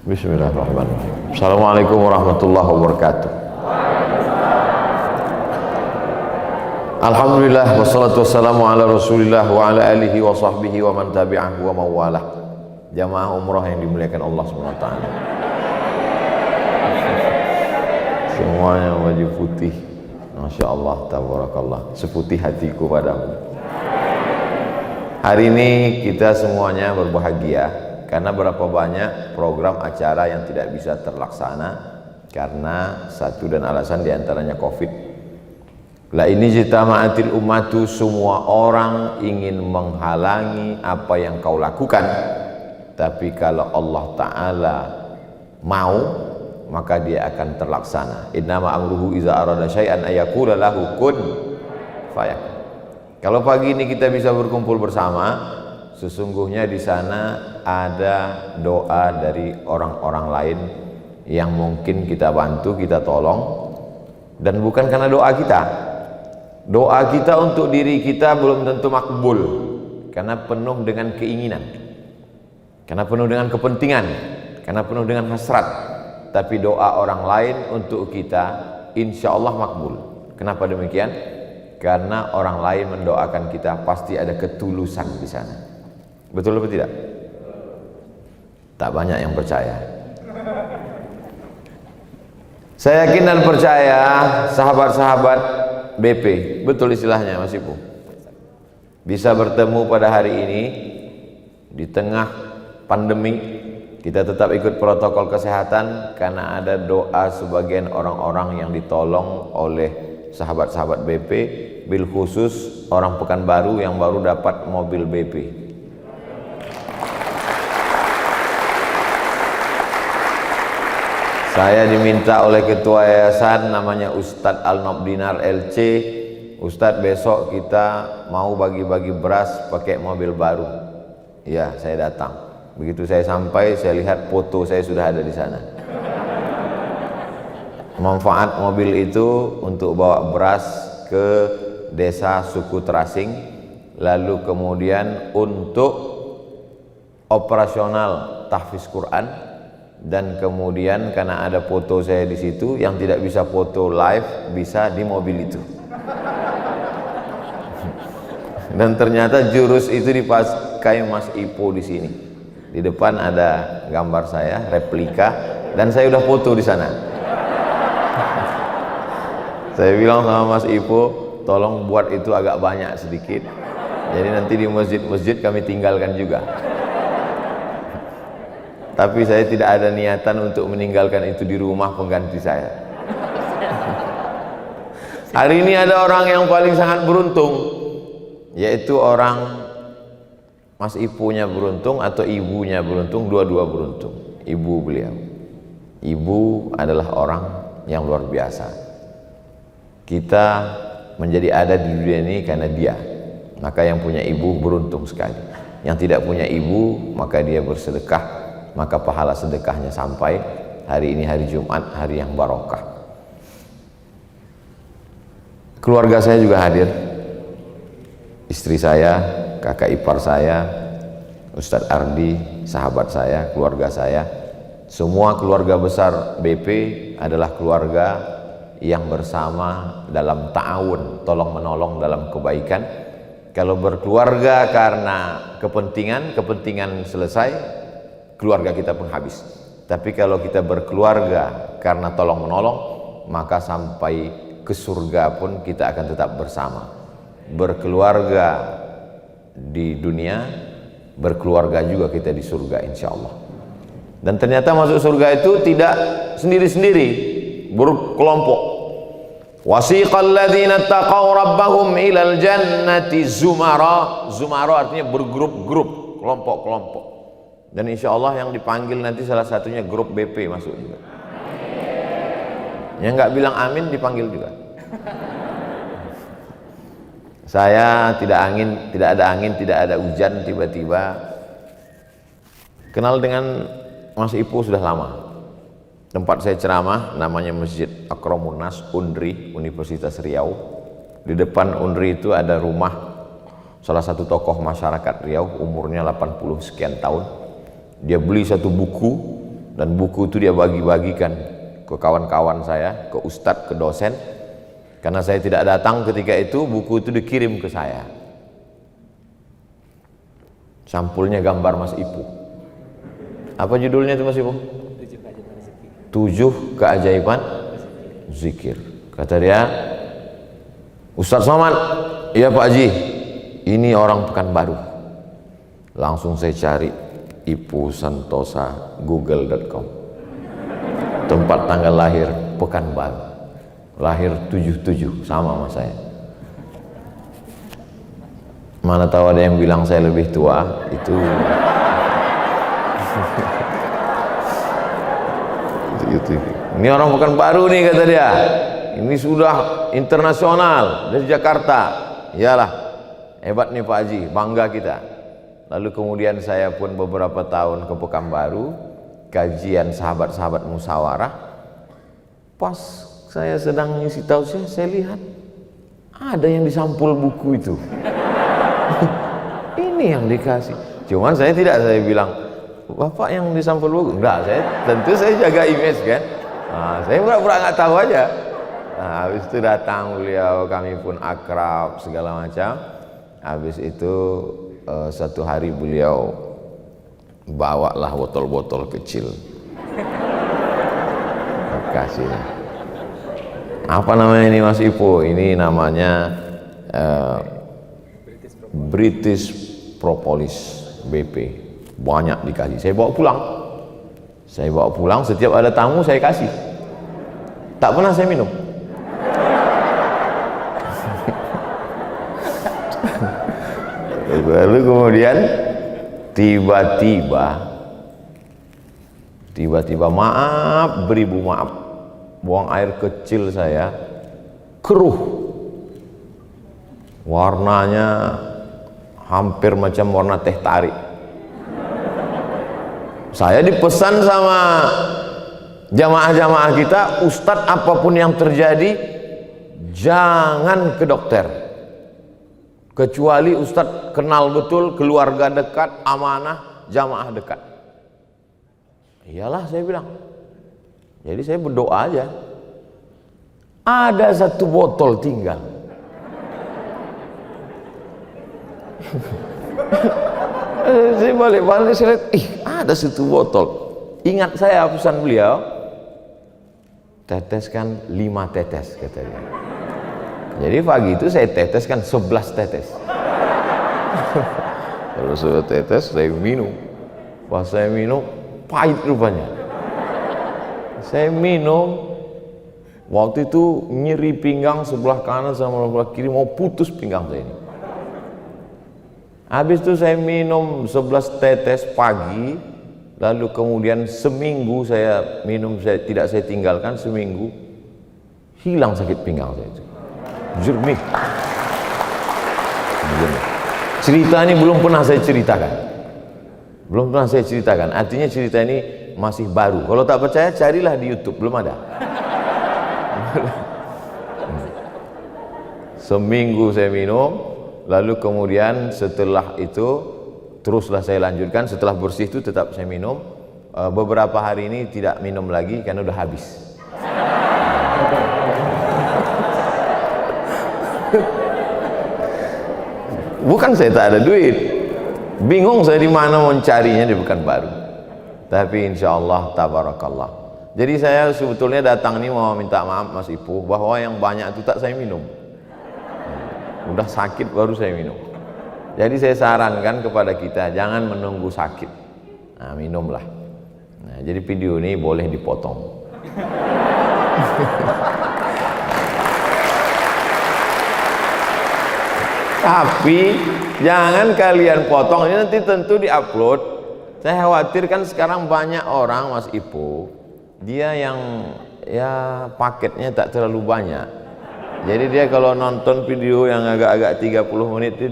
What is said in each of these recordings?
Bismillahirrahmanirrahim. Assalamualaikum warahmatullahi wabarakatuh. Alhamdulillah wassalatu wassalamu ala Rasulillah wa ala alihi wa sahbihi wa man tabi'ahu wa mawalah. Jamaah umrah yang dimuliakan Allah SWT. Semuanya wajib putih. Masya Allah, tabarakallah. Seputih hatiku padamu. Hari ini kita semuanya berbahagia karena berapa banyak program acara yang tidak bisa terlaksana karena satu dan alasan diantaranya COVID. La ini jitama'atil ummatu, semua orang ingin menghalangi apa yang kau lakukan, tapi kalau Allah Ta'ala mau maka dia akan terlaksana. Innama amruhu iza arada syai'an ayaqula lahu kun fayakun. Kalau pagi ini kita bisa berkumpul bersama, sesungguhnya di sana ada doa dari orang-orang lain yang mungkin kita bantu, kita tolong, dan bukan karena doa kita. Doa kita untuk diri kita belum tentu makbul karena penuh dengan keinginan, karena penuh dengan kepentingan, karena penuh dengan hasrat. Tapi doa orang lain untuk kita insya Allah makbul. Kenapa demikian? Karena orang lain mendoakan kita pasti ada ketulusan di sana. Betul atau tidak? Tak banyak yang percaya. Saya yakin dan percaya sahabat-sahabat BP, betul istilahnya Mas Ibu, bisa bertemu pada hari ini di tengah pandemi. Kita tetap ikut protokol kesehatan karena ada doa sebagian orang-orang yang ditolong oleh sahabat-sahabat BP, bil khusus orang Pekanbaru yang baru dapat mobil BP. Saya diminta oleh ketua yayasan namanya Ustadz Al-Nobdinar LC, Ustadz besok kita mau bagi-bagi beras pakai mobil baru. Ya, saya datang. Begitu saya sampai, saya lihat foto saya sudah ada di sana. Manfaat mobil itu untuk bawa beras ke desa suku Terasing, lalu kemudian untuk operasional tahfiz Quran. Dan kemudian karena ada foto saya di situ, yang tidak bisa foto live bisa di mobil itu. Dan ternyata jurus itu dipakai Mas Ipo di sini. Di depan ada gambar saya, replika, dan saya udah foto di sana. Saya bilang sama Mas Ipo, tolong buat itu agak banyak sedikit. Jadi nanti di masjid-masjid kami tinggalkan juga. Tapi saya tidak ada niatan untuk meninggalkan itu di rumah pengganti saya. Hari ini ada orang yang paling sangat beruntung, yaitu orang Mas Ipunya beruntung atau ibunya beruntung, dua-dua beruntung. Ibu beliau. Ibu adalah orang yang luar biasa. Kita menjadi ada di dunia ini karena dia. Maka yang punya ibu beruntung sekali. Yang tidak punya ibu, maka dia bersedekah. Maka pahala sedekahnya sampai. Hari ini hari Jumat, hari yang barokah. Keluarga saya juga hadir. Istri saya, kakak ipar saya, Ustadz Ardi, sahabat saya, keluarga saya. Semua keluarga besar BP adalah keluarga yang bersama dalam ta'awun, tolong menolong dalam kebaikan. Kalau berkeluarga karena kepentingan selesai, keluarga kita pun habis. Tapi kalau kita berkeluarga karena tolong menolong, maka sampai ke surga pun kita akan tetap bersama. Berkeluarga di dunia, berkeluarga juga kita di surga insya Allah. Dan ternyata masuk surga itu tidak sendiri-sendiri, berkelompok. Wasiqal ladzina taqaw rabbahum ilal jannati zumara. Zumara artinya bergrup-grup, kelompok-kelompok. Dan insya Allah yang dipanggil nanti salah satunya grup BP masuk juga. Yang nggak bilang amin dipanggil juga. Saya tidak ada angin, tidak ada hujan, tiba-tiba kenal dengan Mas Ipo sudah lama. Tempat saya ceramah namanya Masjid Akramun Nas Unri, Universitas Riau. Di depan Unri itu ada rumah salah satu tokoh masyarakat Riau, umurnya 80 sekian tahun. Dia beli satu buku Dan buku itu dia bagi-bagikan ke kawan-kawan saya, ke ustadz, ke dosen. Karena saya tidak datang ketika itu, buku itu dikirim ke saya. Sampulnya gambar Mas Ipu. Apa judulnya itu Mas Ipu? 7 keajaiban zikir. Kata dia, Ustadz Somad, iya Pak Haji, ini orang Pekanbaru. Langsung saya cari Ipu Santosa google.com, tempat tanggal lahir Pekanbaru, lahir 77, sama sama saya. Mana tahu ada yang bilang saya lebih tua, itu ini orang Pekanbaru nih, kata dia, ini sudah internasional dari Jakarta. Iyalah, hebat nih Pak Haji, bangga kita. Lalu kemudian saya pun beberapa tahun ke Pekanbaru, kajian sahabat-sahabat musyawarah. Pas saya sedang ngisi tausiah, saya lihat ada yang disampul buku itu. Ini yang dikasih. Cuman saya bilang, Bapak yang disampul buku? Enggak, tentu saya jaga image kan. Nah, saya pura-pura nggak tahu aja. Nah, habis itu datang beliau, kami pun akrab segala macam. Habis itu satu hari beliau bawalah botol-botol kecil. Kasih. Apa namanya ini Mas Ipo? Ini namanya British Propolis BP. Banyak dikasih. Saya bawa pulang. Setiap ada tamu saya kasih. Tak pernah saya minum. Lalu kemudian tiba-tiba maaf, beribu maaf, buang air kecil saya keruh, warnanya hampir macam warna teh tarik. Saya dipesan sama jamaah-jamaah kita, Ustadz apapun yang terjadi jangan ke dokter, kecuali Ustadz kenal betul, keluarga dekat, amanah, jamaah dekat. Iyalah saya bilang. Jadi saya berdoa aja. Ada satu botol tinggal. Saya balik-balik, saya lihat, ada satu botol. Ingat saya pesan beliau, teteskan 5 tetes katanya. Jadi pagi itu saya teteskan 11 tetes. Kalau sudah tetes saya minum. Pas saya minum pahit rupanya. Saya minum, waktu itu nyeri pinggang sebelah kanan sama sebelah kiri, mau putus pinggang saya ini. Habis itu saya minum 11 tetes pagi, lalu kemudian seminggu saya minum, tidak saya tinggalkan, seminggu hilang sakit pinggang saya itu. Jernih. Cerita ini belum pernah saya ceritakan. Artinya cerita ini masih baru. Kalau tak percaya carilah di YouTube, belum ada. Seminggu saya minum. Lalu kemudian setelah itu teruslah saya lanjutkan. Setelah bersih itu tetap saya minum. Beberapa hari ini tidak minum lagi karena udah habis. Bukan saya tak ada duit, bingung saya di mana mau carinya di Pekanbaru. Tapi insya Allah tabarakallah. Jadi saya sebetulnya datang ini mau minta maaf Mas Ipu bahwa yang banyak itu tak saya minum. Udah sakit baru saya minum. Jadi saya sarankan kepada kita jangan menunggu sakit. Nah, minumlah. Nah, jadi video ini boleh dipotong. Tapi jangan kalian potong, ini nanti tentu diupload. Saya khawatir kan sekarang banyak orang Mas Ipo, dia yang ya paketnya tak terlalu banyak. Jadi dia kalau nonton video yang agak-agak 30 menit itu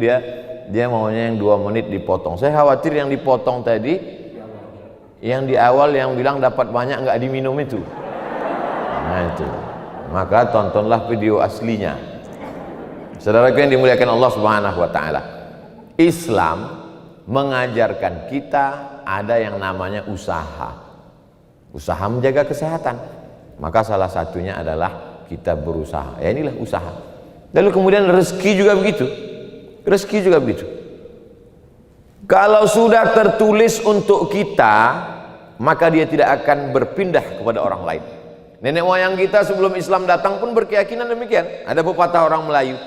dia maunya yang 2 menit dipotong. Saya khawatir yang dipotong tadi, yang di awal yang bilang dapat banyak nggak diminum itu. Nah itu. Maka tontonlah video aslinya. Saudaraku yang dimuliakan Allah Subhanahu wa taala. Islam mengajarkan kita ada yang namanya usaha. Usaha menjaga kesehatan. Maka salah satunya adalah kita berusaha. Ya inilah usaha. Lalu kemudian rezeki juga begitu. Rezeki juga begitu. Kalau sudah tertulis untuk kita, maka dia tidak akan berpindah kepada orang lain. Nenek moyang kita sebelum Islam datang pun berkeyakinan demikian. Ada pepatah orang Melayu,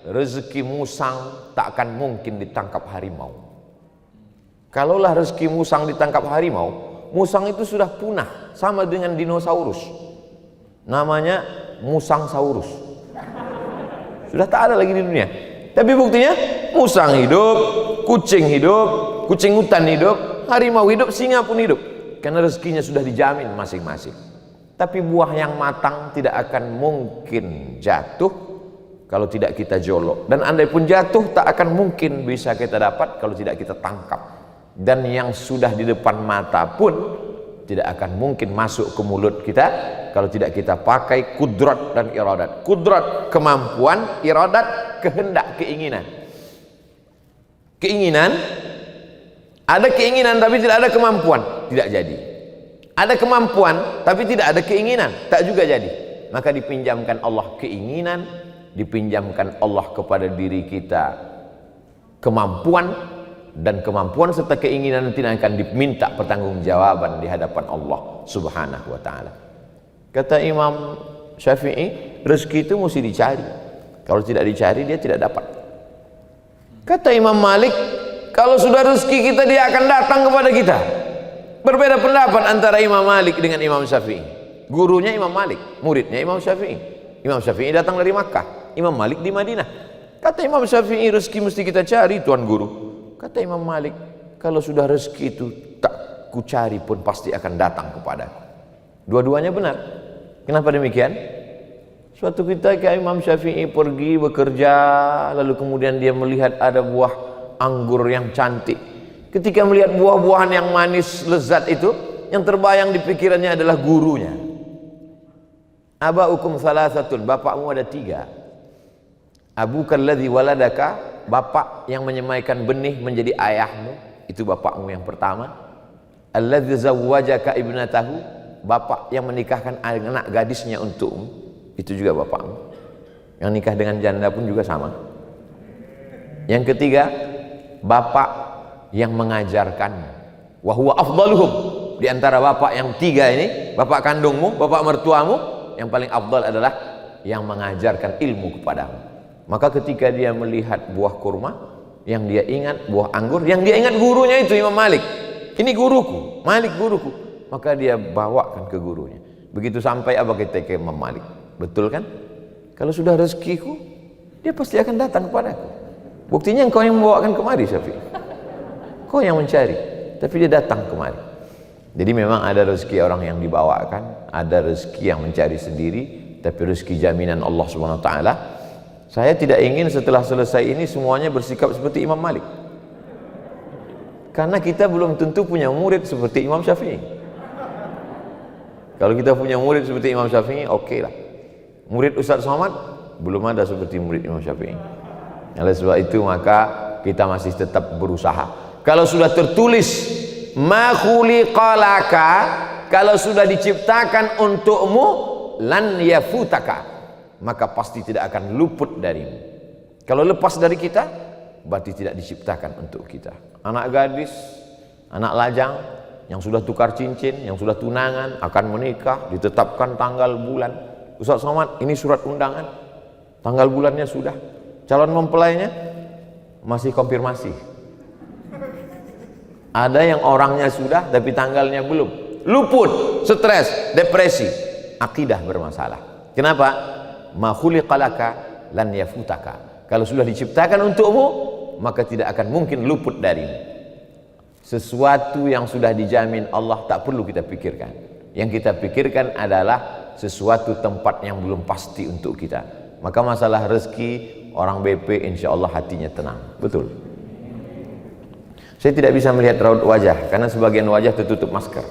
rezeki musang tak akan mungkin ditangkap harimau. Kalaulah rezeki musang ditangkap harimau, musang itu sudah punah, sama dengan dinosaurus. Namanya musangsaurus. Sudah tak ada lagi di dunia. Tapi buktinya musang hidup, kucing hidup, kucing hutan hidup, harimau hidup, singa pun hidup. Karena rezekinya sudah dijamin masing-masing. Tapi buah yang matang tidak akan mungkin jatuh kalau tidak kita jolok. Dan andai pun jatuh, tak akan mungkin bisa kita dapat kalau tidak kita tangkap. Dan yang sudah di depan mata pun tidak akan mungkin masuk ke mulut kita kalau tidak kita pakai kudrat dan iradat. Kudrat kemampuan, iradat kehendak, keinginan. Keinginan, ada keinginan tapi tidak ada kemampuan, tidak jadi. Ada kemampuan tapi tidak ada keinginan, tak juga jadi. Maka dipinjamkan Allah keinginan, dipinjamkan Allah kepada diri kita kemampuan, dan kemampuan serta keinginan tidak akan diminta pertanggungjawaban di hadapan Allah Subhanahu wa taala. Kata Imam Syafi'i, rezeki itu mesti dicari. Kalau tidak dicari dia tidak dapat. Kata Imam Malik, kalau sudah rezeki kita dia akan datang kepada kita. Berbeda pendapat antara Imam Malik dengan Imam Syafi'i. Gurunya Imam Malik, muridnya Imam Syafi'i. Imam Syafi'i datang dari Makkah, Imam Malik di Madinah. Kata Imam Syafi'i, rezeki mesti kita cari, Tuan Guru. Kata Imam Malik, kalau sudah rezeki itu tak ku cari pun pasti akan datang kepadaku. Dua-duanya benar. Kenapa demikian? Suatu ketika Imam Syafi'i pergi bekerja, lalu kemudian dia melihat ada buah anggur yang cantik. Ketika melihat buah-buahan yang manis lezat itu, yang terbayang di pikirannya adalah gurunya. Abaukum salasatun, bapakmu ada 3. Abuka alladzi waladaka, bapak yang menyemaikan benih menjadi ayahmu, itu bapakmu yang pertama. Alladzi zawwajaka ibnatahu, bapak yang menikahkan anak gadisnya untukmu, itu juga bapakmu. Yang nikah dengan janda pun juga sama. Yang ketiga, bapak yang mengajarkanmu. Wa huwa afdaluhum, di antara bapak yang 3 ini, bapak kandungmu, bapak mertuamu, yang paling afdal adalah yang mengajarkan ilmu kepadamu. Maka ketika dia melihat buah kurma, yang dia ingat buah anggur, yang dia ingat gurunya itu Imam Malik. Ini guruku, Malik guruku. Maka dia bawakan ke gurunya. Begitu sampai apa kita ke Imam Malik. Betul kan? Kalau sudah rezekiku, dia pasti akan datang kepadaku. Buktinya engkau yang membawakan kemari, Syafi'i. Kau yang mencari, tapi dia datang kemari. Jadi memang ada rezeki orang yang dibawakan, ada rezeki yang mencari sendiri, tapi rezeki jaminan Allah Subhanahu wa taala. Saya tidak ingin setelah selesai ini semuanya bersikap seperti Imam Malik. Karena kita belum tentu punya murid seperti Imam Syafi'i. Kalau kita punya murid seperti Imam Syafi'i, oke lah. Murid Ustaz Somad belum ada seperti murid Imam Syafi'i. Oleh sebab itu maka kita masih tetap berusaha. Kalau sudah tertulis ma khuliqalaka, kalau sudah diciptakan untukmu, lan yafutaka, maka pasti tidak akan luput darimu. Kalau lepas dari kita, berarti tidak diciptakan untuk kita. Anak gadis, anak lajang yang sudah tukar cincin, yang sudah tunangan, akan menikah, ditetapkan tanggal bulan. Ustaz Somad, ini surat undangan, tanggal bulannya sudah. Calon mempelainya masih konfirmasi. Ada yang orangnya sudah tapi tanggalnya belum. Luput, stres, depresi, akidah bermasalah. Kenapa? Ma khuliqalaka lan yafutaka. Kalau sudah diciptakan untukmu, maka tidak akan mungkin luput darimu. Sesuatu yang sudah dijamin Allah tak perlu kita pikirkan. Yang kita pikirkan adalah sesuatu tempat yang belum pasti untuk kita. Maka masalah rezeki, orang BP insya Allah hatinya tenang. Betul. Saya tidak bisa melihat raut wajah karena sebagian wajah tertutup masker.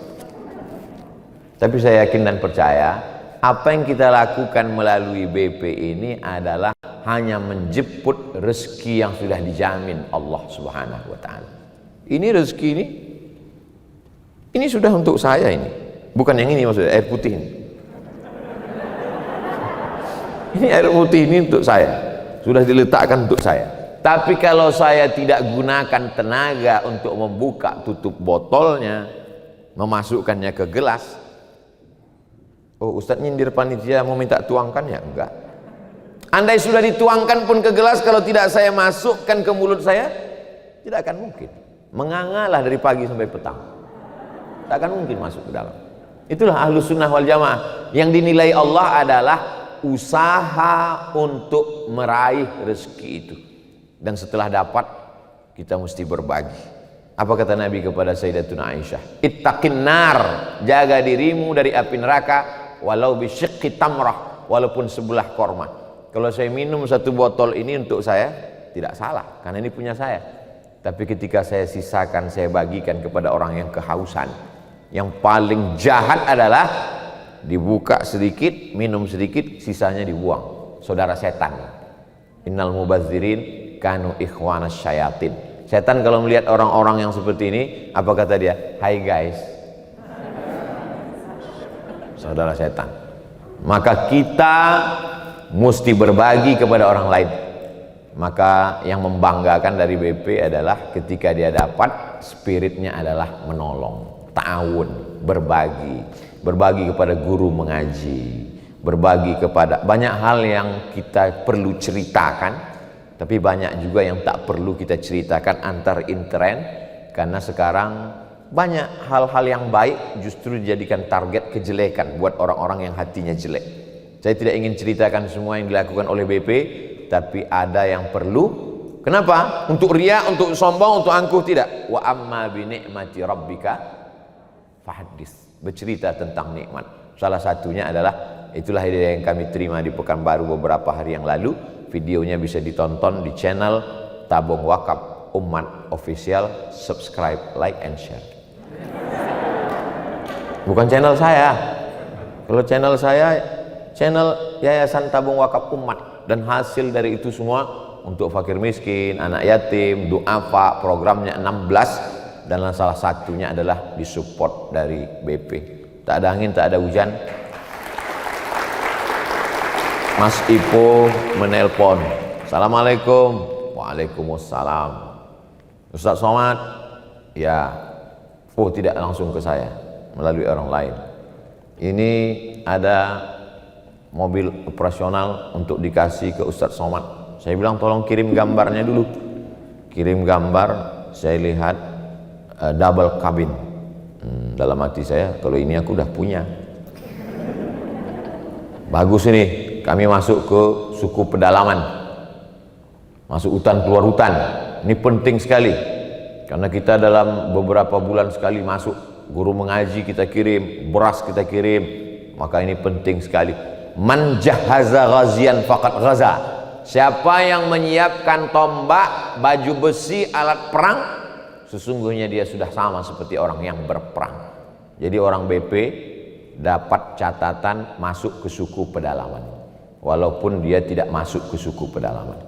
Tapi saya yakin dan percaya apa yang kita lakukan melalui BP ini adalah hanya menjemput rezeki yang sudah dijamin Allah Subhanahu wa taala. Ini rezeki ini sudah untuk saya ini. Bukan yang ini maksudnya, air putih ini. Ini air putih ini untuk saya, sudah diletakkan untuk saya. Tapi kalau saya tidak gunakan tenaga untuk membuka tutup botolnya, memasukkannya ke gelas, oh Ustadz nyindir panitia mau minta tuangkan ya? Enggak. Andai sudah dituangkan pun ke gelas, kalau tidak saya masukkan ke mulut saya, tidak akan mungkin. Mengangalah dari pagi sampai petang, tidak akan mungkin masuk ke dalam. Itulah Ahlus Sunnah wal Jamaah. Yang dinilai Allah adalah usaha untuk meraih rezeki itu, dan setelah dapat kita mesti berbagi. Apa kata Nabi kepada Sayyidatuna Aisyah? Ittaqin nar, jaga dirimu dari api neraka, walau bisyiqqi tamrah, walaupun sebelah korma. Kalau saya minum satu botol ini untuk saya, tidak salah, karena ini punya saya. Tapi ketika saya sisakan, saya bagikan kepada orang yang kehausan. Yang paling jahat adalah dibuka sedikit, minum sedikit, sisanya dibuang. Saudara setan. Innal mubazzirin kanu ikhwanas syayatin. Setan kalau melihat orang-orang yang seperti ini, apa kata dia? Hai guys. Saudara setan. Maka kita mesti berbagi kepada orang lain. Maka yang membanggakan dari BP adalah ketika dia dapat, spiritnya adalah menolong, ta'awun, berbagi kepada guru mengaji, berbagi kepada banyak hal yang kita perlu ceritakan, tapi banyak juga yang tak perlu kita ceritakan antar intern, karena sekarang banyak hal-hal yang baik justru dijadikan target kejelekan buat orang-orang yang hatinya jelek. Saya tidak ingin ceritakan semua yang dilakukan oleh BP, tapi ada yang perlu. Kenapa? Untuk riya, untuk sombong, untuk angkuh, tidak. Wa amma bi ni'mati rabbika fahaddits. Bercerita tentang nikmat. Salah satunya adalah, itulah ide yang kami terima di Pekanbaru beberapa hari yang lalu. Videonya bisa ditonton di channel Tabung Wakaf Umat Official. Subscribe, like, and share. Bukan channel saya. Kalau channel saya, channel Yayasan Tabung Wakaf Umat. Dan hasil dari itu semua untuk fakir miskin, anak yatim, du'afa, programnya 16, dan salah satunya adalah disupport dari BP. Tak ada angin, tak ada hujan, Mas Ipo menelpon, Assalamualaikum. Waalaikumsalam. Ustaz Somad? Ya. Oh, tidak langsung ke saya, melalui orang lain. Ini ada mobil operasional untuk dikasih ke Ustadz Somad. Saya bilang tolong kirim gambarnya dulu. Kirim gambar, saya lihat double cabin. Dalam hati saya, kalau ini aku udah punya. Bagus ini, kami masuk ke suku pedalaman. Masuk hutan, keluar hutan. Ini penting sekali. Karena kita dalam beberapa bulan sekali masuk. Guru mengaji kita kirim, beras kita kirim. Maka ini penting sekali. Man jahaza ghazian faqad ghaza. Siapa yang menyiapkan tombak, baju besi, alat perang, sesungguhnya dia sudah sama seperti orang yang berperang. Jadi orang BP dapat catatan masuk ke suku pedalaman, walaupun dia tidak masuk ke suku pedalaman.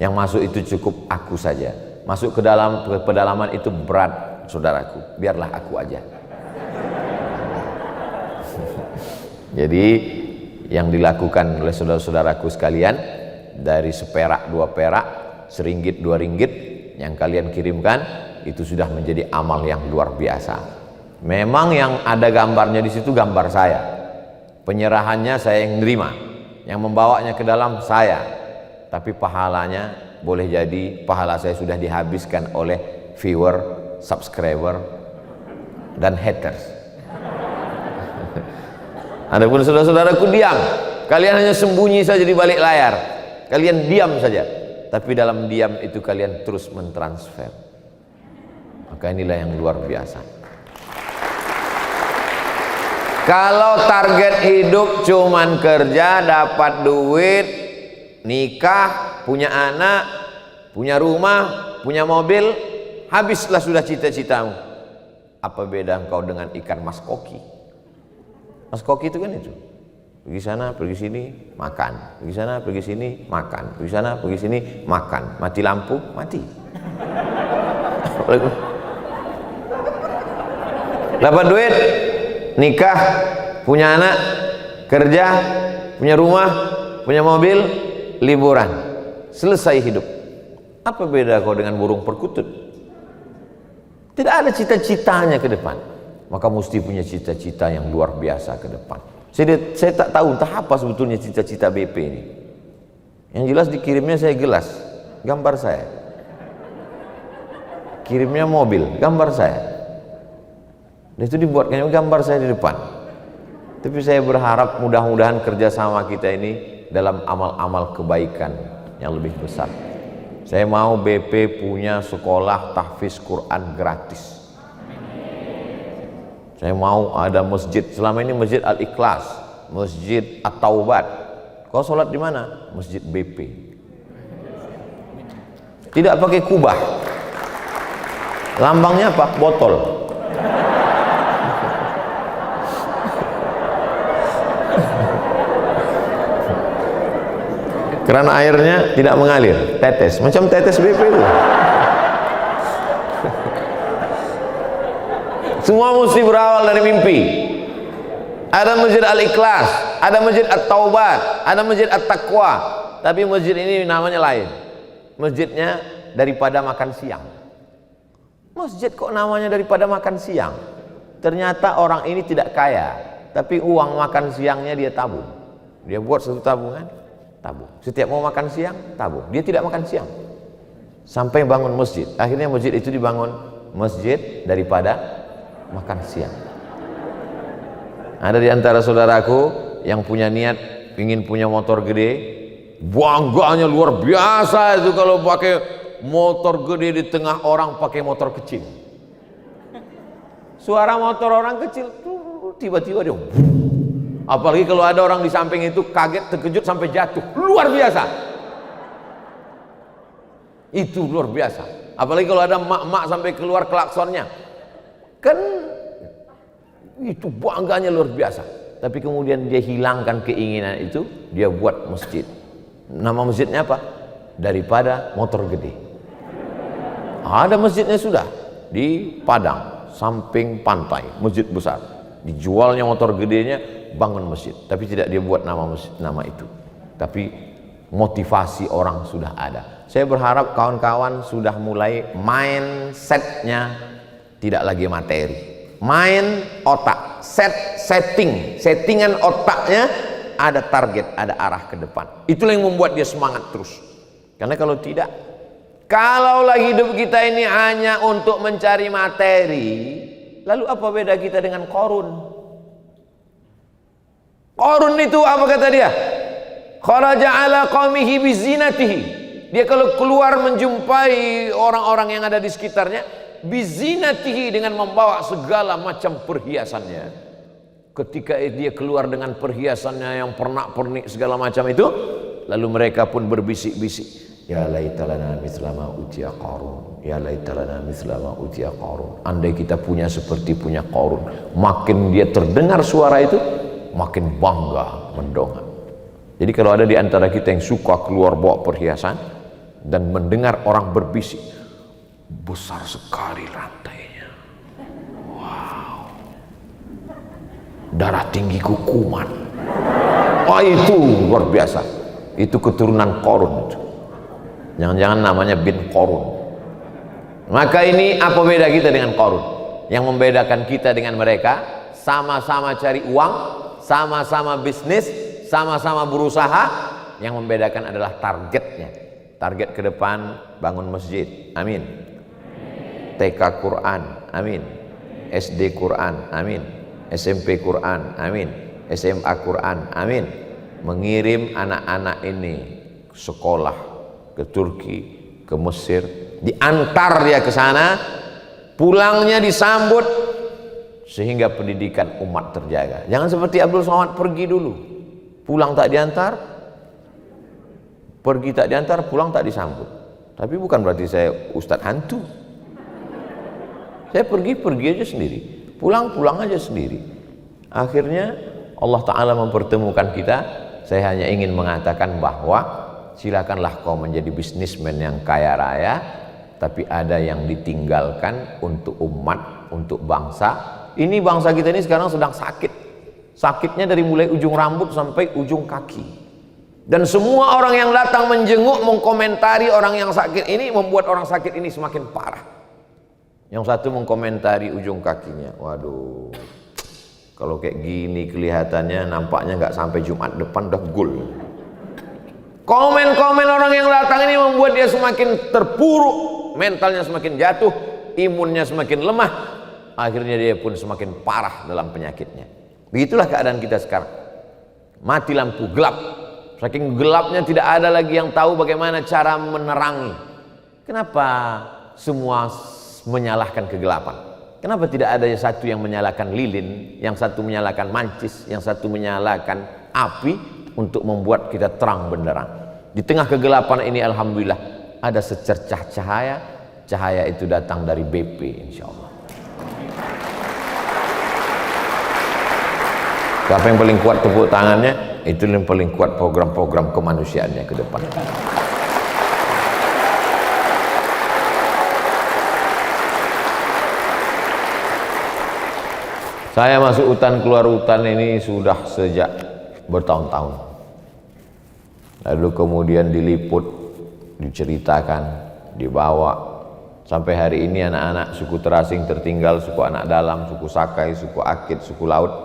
Yang masuk itu cukup aku saja. Masuk ke dalam pedalaman itu berat, saudaraku. Biarlah aku aja. Jadi yang dilakukan oleh saudara-saudaraku sekalian, dari seperak, 2 perak, seringgit, 2 ringgit yang kalian kirimkan, itu sudah menjadi amal yang luar biasa. Memang yang ada gambarnya di situ gambar saya. Penyerahannya saya yang nerima, yang membawanya ke dalam saya. Tapi pahalanya boleh jadi pahala saya sudah dihabiskan oleh viewer, subscriber, dan haters. Adapun saudara-saudaraku diam, kalian hanya sembunyi saja di balik layar, kalian diam saja, tapi dalam diam itu kalian terus mentransfer. Maka inilah yang luar biasa. Kalau target hidup cuman kerja, dapat duit, nikah, punya anak, punya rumah, punya mobil, habislah sudah cita-citamu. Apa beda engkau dengan ikan mas koki? Mas koki itu kan itu, pergi sana, pergi sini, makan, pergi sana, pergi sini, makan, pergi sana, pergi sini, makan, mati lampu, mati. Dapat duit, nikah, punya anak, kerja, punya rumah, punya mobil, liburan, selesai hidup. Apa beda kau dengan burung perkutut? Tidak ada cita-citanya ke depan. Maka mesti punya cita-cita yang luar biasa ke depan. Saya tak tahu entah apa sebetulnya cita-cita BP ini. Yang jelas dikirimnya saya gelas, gambar saya. Kirimnya mobil, gambar saya. Dan itu dibuatkan gambar saya di depan. Tapi saya berharap mudah-mudahan kerjasama kita ini dalam amal-amal kebaikan yang lebih besar. Saya mau BP punya sekolah tahfiz Quran gratis. Saya mau ada masjid, selama ini Masjid Al-Ikhlas, Masjid At-Taubat. Kau sholat di mana? Masjid BP. Tidak pakai kubah. Lambangnya apa? Botol. Karena airnya tidak mengalir, tetes, macam tetes BP itu. Semua mesti berawal dari mimpi. Ada Masjid Al-Ikhlas, ada Masjid At-Taubat, ada Masjid At-Taqwa. Tapi masjid ini namanya lain. Masjidnya daripada makan siang. Masjid kok namanya daripada makan siang? Ternyata orang ini tidak kaya, tapi uang makan siangnya dia tabung. Dia buat satu tabungan, tabung. Setiap mau makan siang, tabung. Dia tidak makan siang sampai bangun masjid. Akhirnya masjid itu dibangun masjid daripada makan siang. Ada di antara saudaraku yang punya niat ingin punya motor gede, bangganya luar biasa itu kalau pakai motor gede di tengah orang pakai motor kecil. Suara motor orang kecil tiba-tiba dia, apalagi kalau ada orang di samping itu kaget, terkejut sampai jatuh, luar biasa. Itu luar biasa. Apalagi kalau ada mak-mak sampai keluar klaksonnya, kan itu bangganya luar biasa. Tapi kemudian dia hilangkan keinginan itu, dia buat masjid. Nama masjidnya apa? Daripada motor gede. Ada masjidnya sudah di Padang, samping pantai, masjid besar. Dijualnya motor gedenya, bangun masjid. Tapi tidak dia buat nama masjid, nama itu. Tapi motivasi orang sudah ada. Saya berharap kawan-kawan sudah mulai mindsetnya tidak lagi materi. Main otak, settingan otaknya ada target, ada arah ke depan. Itulah yang membuat dia semangat terus. Karena kalau tidak, kalaulah hidup kita ini hanya untuk mencari materi, lalu apa beda kita dengan Qarun? Qarun itu apa kata dia? Kharaja ala qaumihi bizinatihi. Dia kalau keluar menjumpai orang-orang yang ada di sekitarnya, bizinatihi, dengan membawa segala macam perhiasannya. Ketika dia keluar dengan perhiasannya yang pernak-pernik segala macam itu, lalu mereka pun berbisik-bisik, ya laitalana mislama utiya Qarun, ya laitalana mislama utiya Qarun. Andai kita punya seperti punya Qarun. Makin dia terdengar suara itu, makin bangga mendongak. Jadi kalau ada di antara kita yang suka keluar bawa perhiasan dan mendengar orang berbisik, besar sekali rantainya, wow, darah tinggi kuman, wah itu luar biasa. Itu keturunan Qarun itu. Jangan-jangan namanya bin Qarun. Maka ini apa beda kita dengan Qarun? Yang membedakan kita dengan mereka, sama-sama cari uang, sama-sama bisnis, sama-sama berusaha. Yang membedakan adalah targetnya. Target ke depan bangun masjid, amin. TK Quran, amin. SD Quran, amin. SMP Quran, amin. SMA Quran, amin. Mengirim anak-anak ini sekolah ke Turki, ke Mesir, diantar dia ke sana, pulangnya disambut sehingga pendidikan umat terjaga. Jangan seperti Abdul Somad pergi dulu, pulang tak diantar, pergi tak diantar, pulang tak disambut. Tapi bukan berarti saya ustadz hantu. Saya pergi aja sendiri, pulang aja sendiri. Akhirnya Allah Ta'ala mempertemukan kita. Saya hanya ingin mengatakan bahwa silakanlah kau menjadi bisnismen yang kaya raya, tapi ada yang ditinggalkan untuk umat, untuk bangsa, Ini bangsa kita ini sekarang sedang sakit. Sakitnya dari mulai ujung rambut sampai ujung kaki. Dan semua orang yang datang menjenguk, mengkomentari orang yang sakit ini, membuat orang sakit ini semakin parah. Yang satu mengkomentari ujung kakinya. Waduh, kalau kayak gini kelihatannya nampaknya nggak sampai Jumat depan udah gul. Komen-komen orang yang datang ini membuat dia semakin terpuruk, mentalnya semakin jatuh, imunnya semakin lemah, akhirnya dia pun semakin parah dalam penyakitnya. Begitulah keadaan kita sekarang. Mati lampu, gelap. Saking gelapnya tidak ada lagi yang tahu bagaimana cara menerangi. Kenapa semua menyalahkan kegelapan? Kenapa tidak ada yang satu yang menyalakan lilin, yang satu menyalakan mancis, yang satu menyalakan api untuk membuat kita terang benderang? Di tengah kegelapan ini alhamdulillah ada secercah cahaya. Cahaya itu datang dari BP insyaallah. Siapa yang paling kuat tepuk tangannya, itu yang paling kuat program-program kemanusiaannya ke depan. Saya masuk hutan keluar hutan ini sudah sejak bertahun-tahun. Lalu kemudian diliput, diceritakan, dibawa. Sampai hari ini anak-anak suku terasing tertinggal, suku anak dalam, suku Sakai, suku Akit, suku Laut.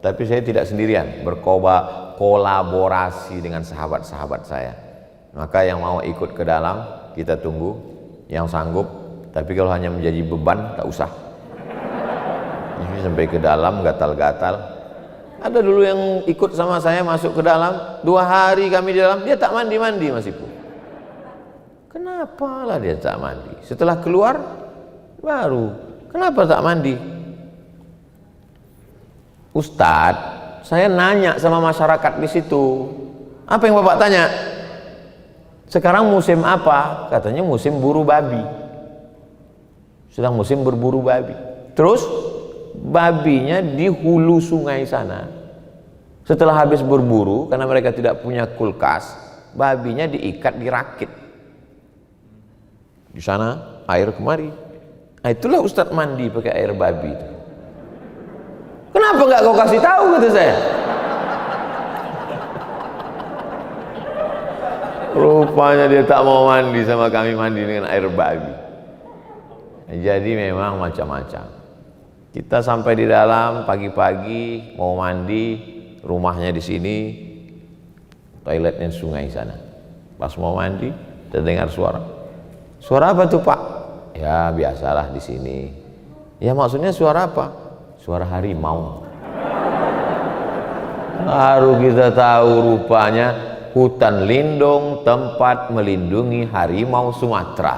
Tapi saya tidak sendirian, berkolaborasi dengan sahabat-sahabat saya. Maka yang mau ikut ke dalam, kita tunggu. Yang sanggup, tapi kalau hanya menjadi beban, tak usah. Ini sampai ke dalam, gatal-gatal. Ada dulu yang ikut sama saya masuk ke dalam, 2 hari kami di dalam, dia tak mandi-mandi Mas Ibu. Kenapa lah dia tak mandi? Setelah keluar, baru, kenapa tak mandi? Ustadz, saya nanya sama masyarakat di situ. Apa yang Bapak tanya? Sekarang musim apa? Katanya musim buru babi. Sedang musim berburu babi. Terus babinya di hulu sungai sana. Setelah habis berburu, karena mereka tidak punya kulkas, babinya diikat, dirakit. Di sana air kemari. Nah, itulah Ustadz mandi pakai air babi itu. Kenapa nggak kau kasih tahu, kata saya. Rupanya dia tak mau mandi sama kami, mandi dengan air babi. Jadi memang macam-macam. Kita sampai di dalam pagi-pagi mau mandi, rumahnya di sini, toiletnya di sungai sana. Pas mau mandi, terdengar suara. Suara apa tuh Pak? Ya biasalah di sini. Ya maksudnya suara apa? Suara harimau. Baru kita tahu rupanya hutan lindung tempat melindungi harimau Sumatera.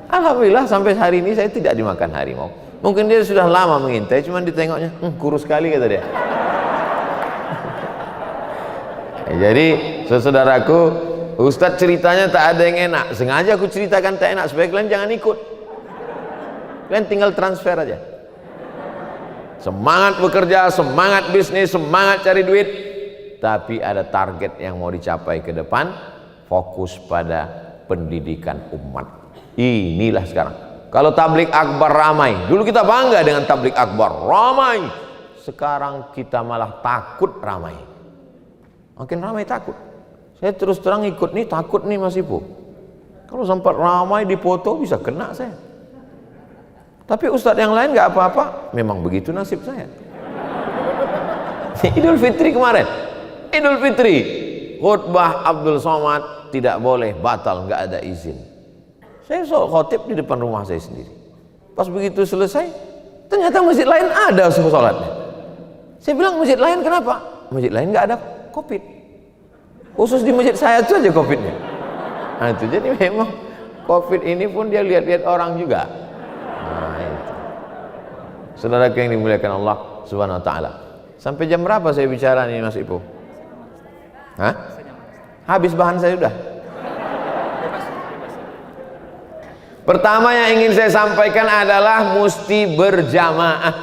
Alhamdulillah sampai hari ini saya tidak dimakan harimau. Mungkin dia sudah lama mengintai, cuman ditengoknya kurus sekali kata dia. Jadi saudaraku, Ustadz ceritanya tak ada yang enak. Sengaja aku ceritakan tak enak supaya kalian jangan ikut. Kalian tinggal transfer aja. Semangat bekerja, semangat bisnis, semangat cari duit, tapi ada target yang mau dicapai ke depan. Fokus pada pendidikan umat. Inilah sekarang. Kalau tablik akbar ramai, dulu kita bangga dengan tablik akbar ramai. Sekarang kita malah takut ramai. Makin ramai takut. Saya terus terang ikut nih, takut nih Mas Ibu. Kalau sempat ramai dipoto bisa kena saya. Tapi ustadz yang lain nggak apa-apa, memang begitu nasib saya. Idul Fitri kemarin, Idul Fitri, khutbah Abdul Somad tidak boleh, batal, nggak ada izin. Saya khotib di depan rumah saya sendiri. Pas begitu selesai, ternyata masjid lain ada sholatnya. Saya bilang masjid lain kenapa? Masjid lain nggak ada COVID. Khusus di masjid saya itu aja COVID-nya. Nah itu jadi memang COVID ini pun dia lihat-lihat orang juga. Nah itu. Saudara yang dimuliakan Allah Subhanahu wa taala. Sampai jam berapa saya bicara nih Mas Ibu? Hah? Habis bahan saya sudah. Pertama yang ingin saya sampaikan adalah mesti berjamaah.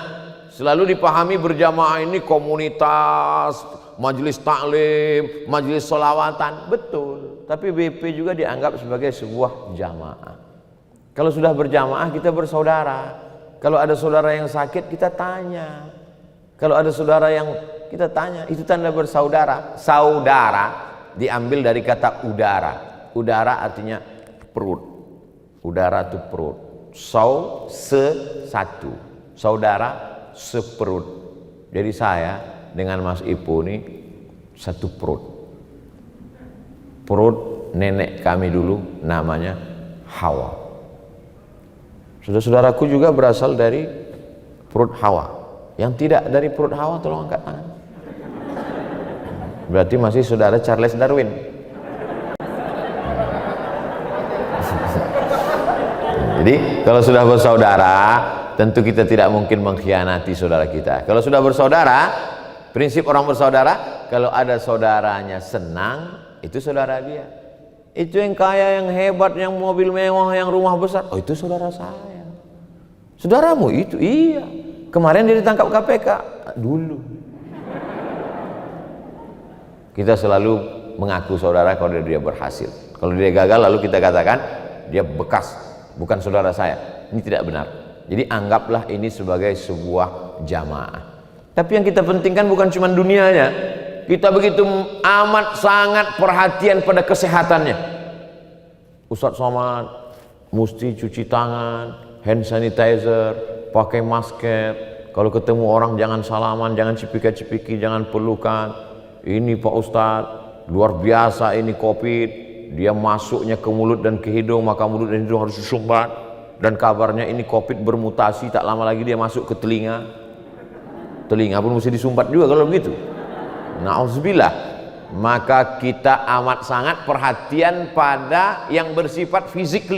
Selalu dipahami berjamaah ini komunitas, majelis taklim, majelis sholawatan. Betul, tapi BP juga dianggap sebagai sebuah jamaah. Kalau sudah berjamaah kita bersaudara. Kalau ada saudara yang sakit, kita tanya. Kalau ada saudara yang kita tanya, itu tanda bersaudara. Saudara diambil dari kata udara. Udara artinya perut. Udara itu perut. Satu. Saudara seperut. Jadi saya dengan Mas Ipu ini satu perut. Perut nenek kami dulu namanya Hawa. Saudara-saudaraku juga berasal dari perut Hawa. Yang tidak dari perut Hawa tolong angkat tangan. Berarti masih saudara Charles Darwin. Jadi kalau sudah bersaudara, tentu kita tidak mungkin mengkhianati saudara kita. Kalau sudah bersaudara, prinsip orang bersaudara, kalau ada saudaranya senang, itu saudara dia. Itu yang kaya, yang hebat, yang mobil mewah, yang rumah besar, oh itu saudara saya. Saudaramu itu, iya. Kemarin dia ditangkap KPK dulu. Kita selalu mengaku saudara kalau dia berhasil. Kalau dia gagal lalu kita katakan dia bekas, bukan saudara saya. Ini tidak benar. Jadi anggaplah ini sebagai sebuah jamaah. Tapi yang kita pentingkan bukan cuma dunianya. Kita begitu amat sangat perhatian pada kesehatannya. Ustadz Somad mesti cuci tangan, hand sanitizer, pakai masker. Kalau ketemu orang jangan salaman, jangan cipika-cipiki, jangan pelukan. Ini Pak Ustadz, luar biasa ini COVID. Dia masuknya ke mulut dan ke hidung, maka mulut dan hidung harus disumbat. Dan kabarnya ini COVID bermutasi, tak lama lagi dia masuk ke telinga. Telinga pun mesti disumbat juga kalau begitu. Na'udzubillah. Maka kita amat sangat perhatian pada yang bersifat fisik.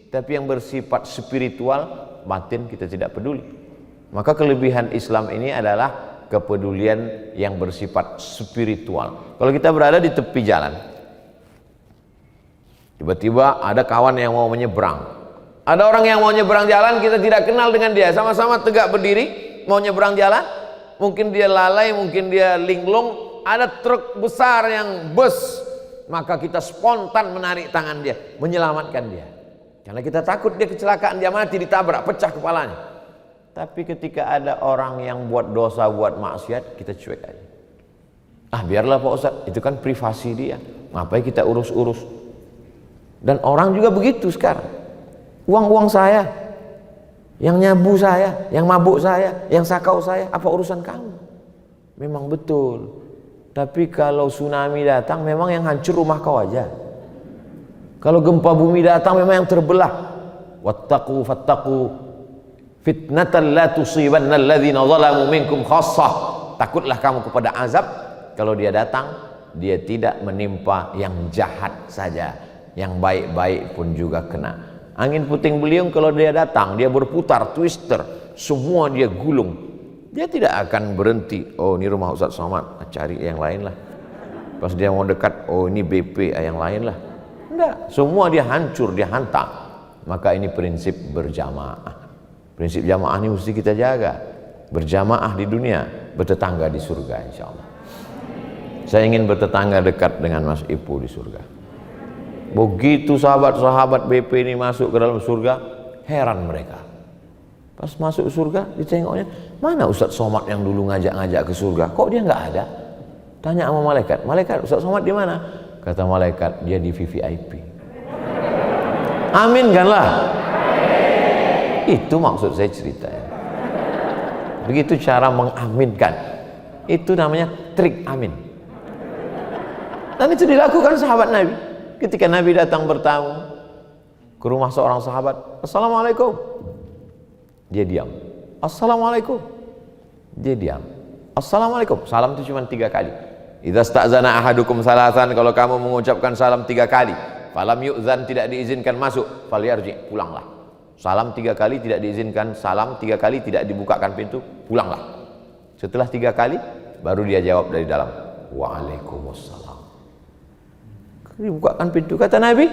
Tapi yang bersifat spiritual, batin kita tidak peduli. Maka kelebihan Islam ini adalah kepedulian yang bersifat spiritual. Kalau kita berada di tepi jalan, tiba-tiba ada kawan yang mau menyeberang. Ada orang yang mau nyeberang jalan, kita tidak kenal dengan dia, sama-sama tegak berdiri mau nyeberang jalan. Mungkin dia lalai, mungkin dia linglung, ada truk besar yang bus, maka kita spontan menarik tangan dia, menyelamatkan dia. Karena kita takut dia kecelakaan, dia mati, ditabrak, pecah kepalanya. Tapi ketika ada orang yang buat dosa, buat maksiat, kita cuek aja. Ah biarlah Pak Ustadz, itu kan privasi dia, ngapain kita urus-urus. Dan orang juga begitu sekarang. Uang-uang saya, yang nyabu saya, yang mabuk saya, yang sakau saya, apa urusan kamu? Memang betul. Tapi kalau tsunami datang, memang yang hancur rumah kau aja. Kalau gempa bumi datang, memang yang terbelah. Wattaqu fattaqu fitnatan la tusibanna alladhina zalamu minkum khassah. Takutlah kamu kepada azab. Kalau dia datang, dia tidak menimpa yang jahat saja, yang baik-baik pun juga kena. Angin puting beliung kalau dia datang, dia berputar, twister, semua dia gulung. Dia tidak akan berhenti. Oh ini rumah Ustadz Somad, cari yang lain lah. Pas dia mau dekat, oh ini BP, yang lain lah. Enggak, semua dia hancur, dia hantam. Maka ini prinsip berjamaah. Prinsip jamaah ini mesti kita jaga. Berjamaah di dunia, bertetangga di surga insya Allah. Saya ingin bertetangga dekat dengan Mas Ipu di surga. Begitu sahabat-sahabat BP ini masuk ke dalam surga, heran mereka. Pas masuk surga, ditengoknya, mana Ustadz Somad yang dulu ngajak-ngajak ke surga? Kok dia nggak ada? Tanya sama malaikat, malaikat Ustadz Somad di mana? Kata malaikat, dia di VVIP. Amin kanlah. Itu maksud saya ceritanya. Begitu cara mengaminkan. Itu namanya trik amin. Dan itu dilakukan sahabat Nabi. Ketika Nabi datang bertamu ke rumah seorang sahabat, Assalamualaikum. Dia diam. Assalamualaikum. Dia diam. Assalamualaikum. Salam itu cuma 3 kali. Idza sta'zana ahadukum salasan, kalau kamu mengucapkan salam 3 kali, falam yu'zan, tidak diizinkan masuk, falyarji, pulanglah. Salam 3 kali tidak diizinkan, salam 3 kali tidak dibukakan pintu, pulanglah. Setelah 3 kali baru dia jawab dari dalam, Waalaikumsalam. Dibukakan pintu, kata Nabi,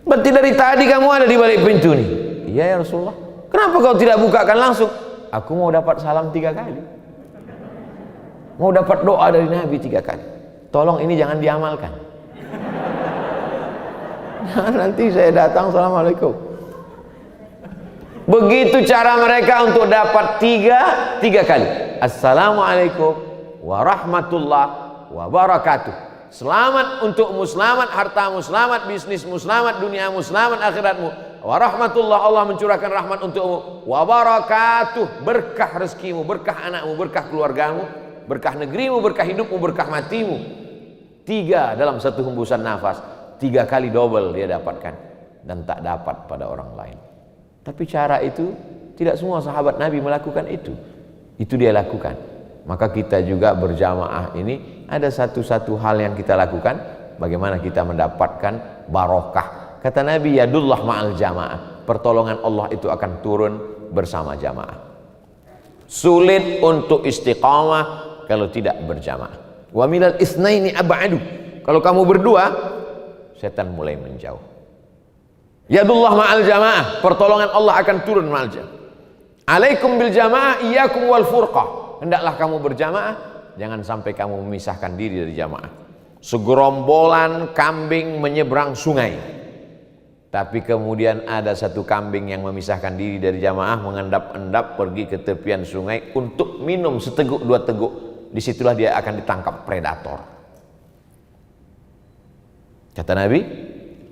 berarti dari tadi kamu ada di balik pintu nih. Iya ya Rasulullah. Kenapa kau tidak bukakan langsung? Aku mau dapat salam 3 kali, mau dapat doa dari Nabi 3 kali. Tolong ini jangan diamalkan. Nanti saya datang, Assalamualaikum. Begitu cara mereka untuk dapat tiga kali. Assalamualaikum warahmatullahi wabarakatuh. Selamat untukmu, selamat hartamu, selamat bisnismu, selamat duniamu, selamat akhiratmu. Warahmatullah, Allah mencurahkan rahmat untukmu. Wabarakatuh, berkah rezekimu, berkah anakmu, berkah keluargamu, berkah negerimu, berkah hidupmu, berkah matimu. 3 dalam satu hembusan nafas, 3 kali double dia dapatkan dan tak dapat pada orang lain. Tapi cara itu tidak semua sahabat Nabi melakukan itu. Itu dia lakukan. Maka kita juga berjamaah ini ada satu hal yang kita lakukan, bagaimana kita mendapatkan barokah. Kata Nabi, yadullah ma'al jamaah, pertolongan Allah itu akan turun bersama jamaah. Sulit untuk istiqamah kalau tidak berjamaah. Wa minal isnaini ab'adu, kalau kamu berdua setan mulai menjauh. Yadullah ma'al jamaah, pertolongan Allah akan turun ma'al jamaah. Alaikum bil jamaah iyyakum wal furqah, hendaklah kamu berjamaah, jangan sampai kamu memisahkan diri dari jamaah. Segerombolan kambing menyeberang sungai, tapi kemudian ada satu kambing yang memisahkan diri dari jamaah, mengendap-endap pergi ke tepian sungai untuk minum seteguk 2 teguk. Disitulah dia akan ditangkap predator. Kata Nabi,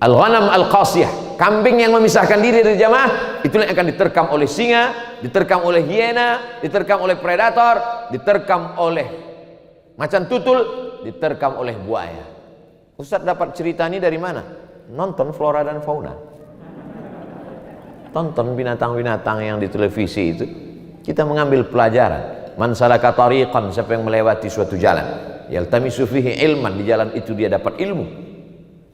al-ghanam al-qasiyah, kambing yang memisahkan diri dari jamaah, itulah yang akan diterkam oleh singa, diterkam oleh hiena, diterkam oleh predator, diterkam oleh macan tutul, diterkam oleh buaya. Ustaz dapat cerita ini dari mana? Nonton Flora dan Fauna. Tonton binatang-binatang yang di televisi itu, kita mengambil pelajaran. Man salaka tariqan, siapa yang melewati suatu jalan, yaltamisu fihi ilman, di jalan itu dia dapat ilmu,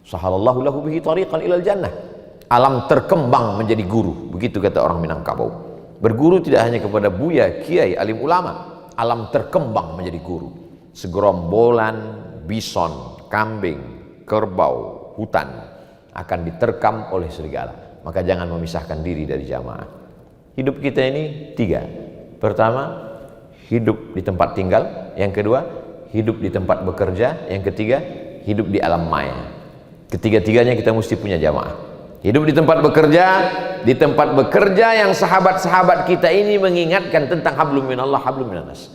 sahalallahu lahu bihi tariqan ilal jannah. Alam terkembang menjadi guru, begitu kata orang Minangkabau. Berguru tidak hanya kepada buya, kiai, alim ulama, alam terkembang menjadi guru. Segerombolan bison, kambing, kerbau, hutan akan diterkam oleh serigala. Maka jangan memisahkan diri dari jamaah. Hidup kita ini 3. Pertama, hidup di tempat tinggal. Yang kedua, hidup di tempat bekerja. Yang ketiga, hidup di alam maya. Ketiga-tiganya kita mesti punya jamaah. Hidup di tempat bekerja yang sahabat-sahabat kita ini mengingatkan tentang hablum minallah, hablum minannas.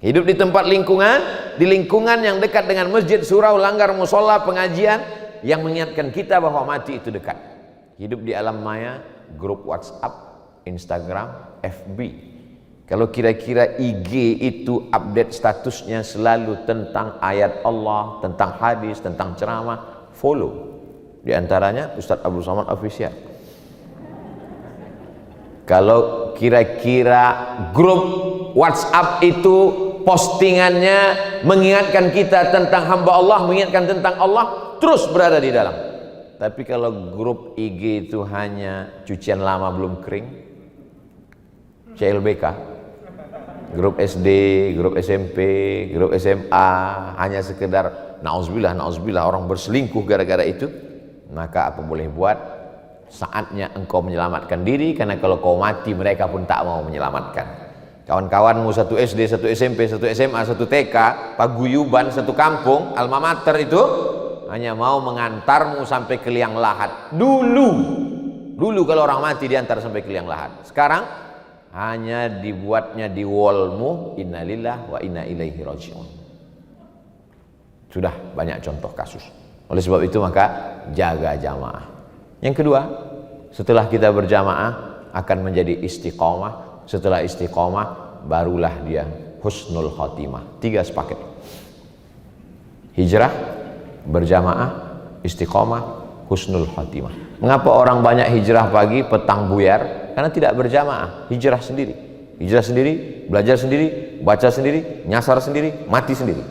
Hidup di tempat di lingkungan yang dekat dengan masjid, surau, langgar, musola, pengajian, yang mengingatkan kita bahwa mati itu dekat. Hidup di alam maya, grup WhatsApp, Instagram, FB. Kalau kira-kira IG itu update statusnya selalu tentang ayat Allah, tentang hadis, tentang ceramah, follow. Di antaranya Ustadz Abdul Somad Official. Kalau kira-kira grup WhatsApp itu postingannya mengingatkan kita tentang hamba Allah, mengingatkan tentang Allah, terus berada di dalam. Tapi kalau grup IG itu hanya cucian lama belum kering, CLBK, grup SD, grup SMP, grup SMA, hanya sekedar nauzubillah orang berselingkuh gara-gara itu, maka apa boleh buat, saatnya engkau menyelamatkan diri, karena kalau kau mati mereka pun tak mau menyelamatkan. Kawan-kawanmu satu SD, satu SMP, satu SMA, satu TK, paguyuban satu kampung, alma mater itu hanya mau mengantarmu sampai ke liang lahat. Dulu kalau orang mati diantar sampai ke liang lahat. Sekarang hanya dibuatnya di wallmu, innalillah wa inna ilaihi raji'un. Sudah banyak contoh kasus. Oleh sebab itu maka jaga jamaah. Yang kedua, setelah kita berjamaah akan menjadi istiqomah. Setelah istiqomah barulah dia husnul khotimah. 3 sepaket. Hijrah, berjamaah, istiqomah, husnul khotimah. Mengapa orang banyak hijrah pagi, petang buyar? Karena tidak berjamaah. Hijrah sendiri. Hijrah sendiri, belajar sendiri, baca sendiri, nyasar sendiri, mati sendiri.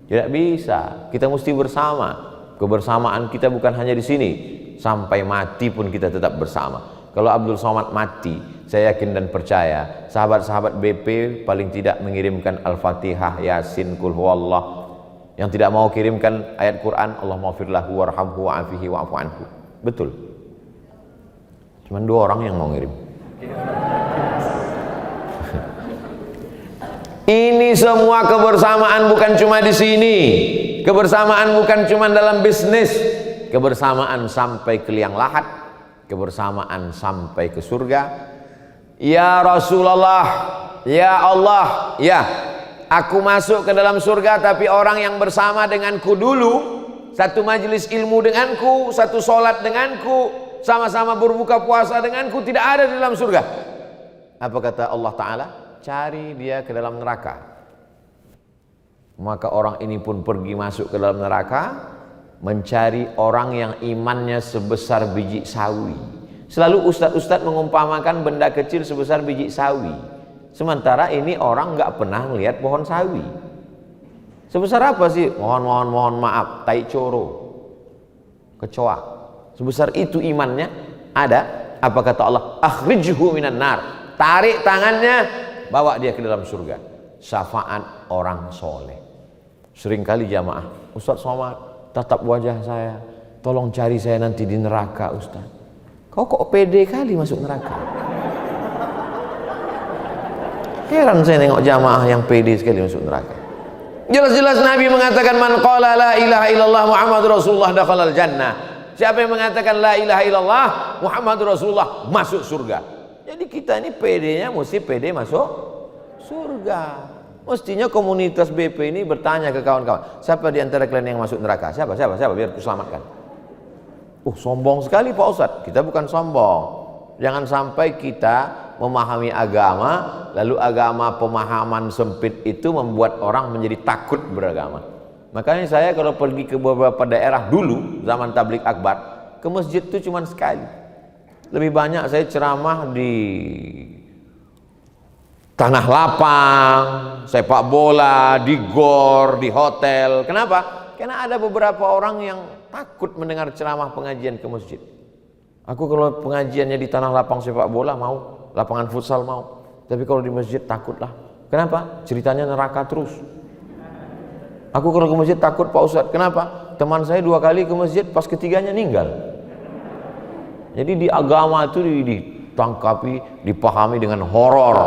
Tidak bisa. Kita mesti bersama. Kebersamaan kita bukan hanya di sini, sampai mati pun kita tetap bersama. Kalau Abdul Somad mati, saya yakin dan percaya sahabat-sahabat BP paling tidak mengirimkan Al-Fatihah, Yasin, Qul Huwallah. Yang tidak mau kirimkan ayat Quran, Allahumma firlahu warhamhu wa'afihi wa'afu anhu. Betul. Cuman 2 orang yang mau ngirim. Ini semua kebersamaan bukan cuma di sini. Kebersamaan bukan cuma dalam bisnis. Kebersamaan sampai ke liang lahat, kebersamaan sampai ke surga, Ya Rasulullah, ya Allah, ya, aku masuk ke dalam surga, tapi orang yang bersama denganku dulu, satu majelis ilmu denganku, satu sholat denganku, sama-sama berbuka puasa denganku, tidak ada di dalam surga. Apa kata Allah Ta'ala? Cari dia ke dalam neraka. Maka orang ini pun pergi masuk ke dalam neraka, mencari orang yang imannya sebesar biji sawi. Selalu ustadz-ustadz mengumpamakan benda kecil sebesar biji sawi. Sementara ini orang nggak pernah melihat pohon sawi. Sebesar apa sih? Mohon maaf, tai coro, kecoa. Sebesar itu imannya ada. Apa kata Allah? Akhrijhu minan nar. Tarik tangannya, bawa dia ke dalam surga. Syafaat orang soleh. Seringkali jamaah, Ustadz Somad, tatap wajah saya, tolong cari saya nanti di neraka Ustadz. Kau kok pede kali masuk neraka? Heran saya nengok jamaah yang pede sekali masuk neraka. Jelas-jelas Nabi mengatakan man qala la ilaha illallah Muhammadur Rasulullah dakhalal jannah. Siapa yang mengatakan la ilaha illallah Muhammadur Rasulullah masuk surga. Jadi kita ini pedenya mesti pede masuk surga. Mestinya komunitas BP ini bertanya ke kawan-kawan, siapa di antara kalian yang masuk neraka? Siapa biar ku selamatkan. Sombong sekali Pak Ustadz. Kita bukan sombong. Jangan sampai kita memahami agama, lalu agama pemahaman sempit itu membuat orang menjadi takut beragama. Makanya saya kalau pergi ke beberapa daerah dulu, zaman tablik akbar, ke masjid itu cuma sekali. Lebih banyak saya ceramah di tanah lapang, sepak bola, di gor, di hotel. Kenapa? Karena ada beberapa orang yang takut mendengar ceramah pengajian ke masjid. Aku kalau pengajiannya di tanah lapang sepak bola mau, lapangan futsal mau. Tapi kalau di masjid takutlah. Kenapa? Ceritanya neraka terus. Aku kalau ke masjid takut Pak Ustadz. Kenapa? Teman saya 2 kali ke masjid, pas ketiganya meninggal. Jadi di agama itu ditangkapi, dipahami dengan horor,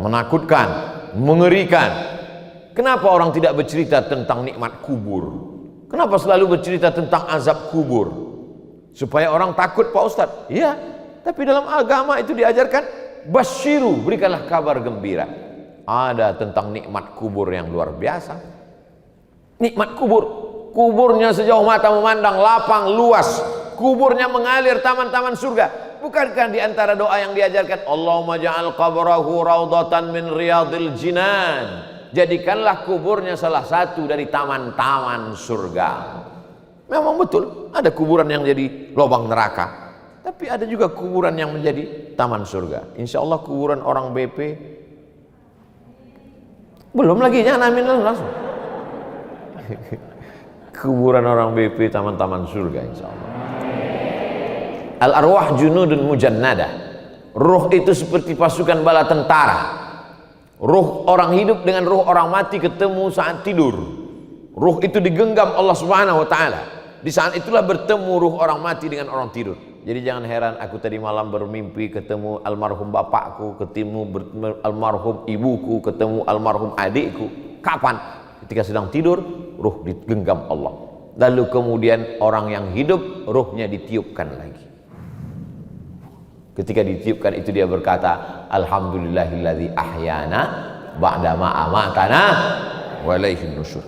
menakutkan, mengerikan. Kenapa orang tidak bercerita tentang nikmat kubur? Kenapa selalu bercerita tentang azab kubur? Supaya orang takut Pak Ustadz. Iya, tapi dalam agama itu diajarkan basyiru, berikanlah kabar gembira. Ada tentang nikmat kubur yang luar biasa. Nikmat kubur, kuburnya sejauh mata memandang, lapang, luas. Kuburnya mengalir taman-taman surga. Bukankah di antara doa yang diajarkan, Allahumma ja'al qabrahu raudhatan min riyadil jinan. Jadikanlah kuburnya salah satu dari taman-taman surga. Memang betul, ada kuburan yang jadi lubang neraka. Tapi ada juga kuburan yang menjadi taman surga. Insya Allah kuburan orang BP belum lagi nyanamin langsung. Kuburan orang BP taman-taman surga insya Allah. Al-arwah junudun mujannadah. Ruh itu seperti pasukan bala tentara. Ruh orang hidup dengan ruh orang mati ketemu saat tidur. Ruh itu digenggam Allah Subhanahu wa taala. Di saat itulah bertemu ruh orang mati dengan orang tidur. Jadi jangan heran aku tadi malam bermimpi ketemu almarhum bapakku, ketemu almarhum ibuku, ketemu almarhum adikku. Kapan? Ketika sedang tidur, ruh digenggam Allah. Lalu kemudian orang yang hidup, ruhnya ditiupkan lagi. Ketika ditiupkan itu dia berkata, Alhamdulillahilladzi ahyana ba'dama amatana wa ilaihin nusyur.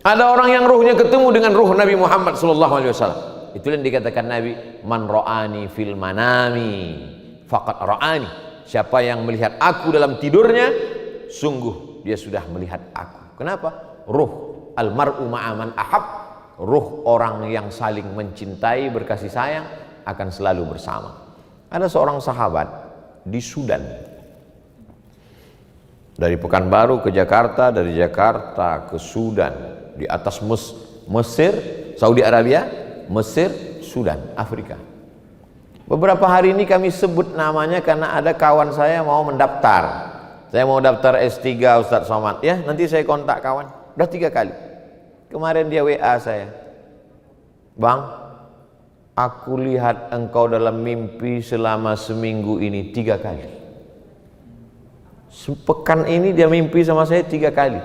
Ada orang yang ruhnya ketemu dengan ruh Nabi Muhammad SAW. Itulah yang dikatakan Nabi, man ra'ani fil manami faqad ra'ani. Siapa yang melihat aku dalam tidurnya, sungguh dia sudah melihat aku. Kenapa? Ruh almar'u ma'aman ahab. Ruh orang yang saling mencintai, berkasih sayang akan selalu bersama. Ada seorang sahabat di Sudan, dari Pekanbaru ke Jakarta, dari Jakarta ke Sudan, di atas Mesir, Saudi Arabia, Mesir, Sudan, Afrika. Beberapa hari ini kami sebut namanya karena ada kawan saya mau mendaftar. Saya mau daftar S3 Ustadz Somad. Ya, nanti saya kontak kawan. Udah 3 kali. Kemarin dia WA saya, Bang, aku lihat engkau dalam mimpi selama seminggu ini 3 kali. Sepekan ini dia mimpi sama saya 3 kali.